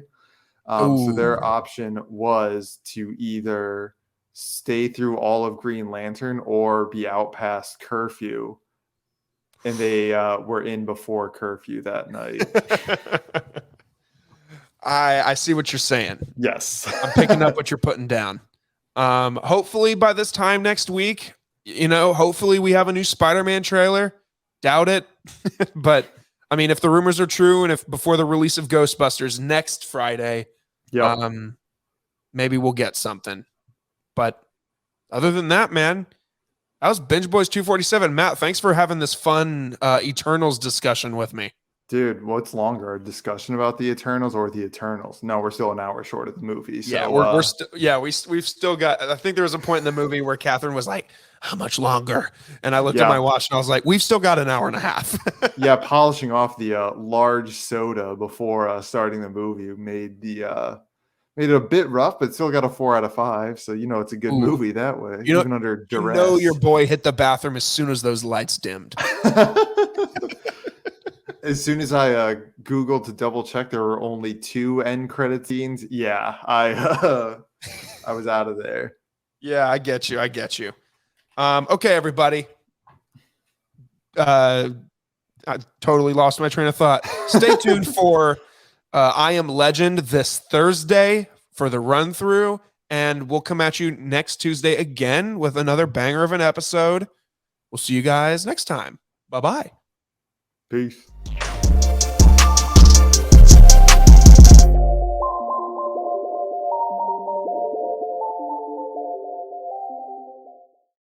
So their option was to either stay through all of Green Lantern or be out past curfew. And they were in before curfew that night. I see what you're saying. Yes. I'm picking up what you're putting down. Hopefully by this time next week, hopefully we have a new Spider-Man trailer. Doubt it. But I mean, if the rumors are true and if before the release of Ghostbusters next Friday, maybe we'll get something. But other than that, man, that was Binge Boys 247. Matt, thanks for having this fun Eternals discussion with me. Dude, what's longer, a discussion about the Eternals or the Eternals? No, we're still an hour short of the movie. So Yeah, we're still we've still got. I think there was a point in the movie where Catherine was like, "How much longer?" And I looked at my watch and I was like, "We've still got an hour and a half." yeah, polishing off the large soda before starting the movie made it a bit rough, but still got a 4 out of 5. So it's a good Ooh. movie that way, You know, even under duress. your boy hit the bathroom as soon as those lights dimmed. As soon as I Googled to double check, there were only 2 end credit scenes. Yeah, I was out of there. Yeah, I get you. Okay, everybody. I totally lost my train of thought. Stay tuned for I Am Legend this Thursday for the run through, and we'll come at you next Tuesday again with another banger of an episode. We'll see you guys next time. Bye-bye. Peace.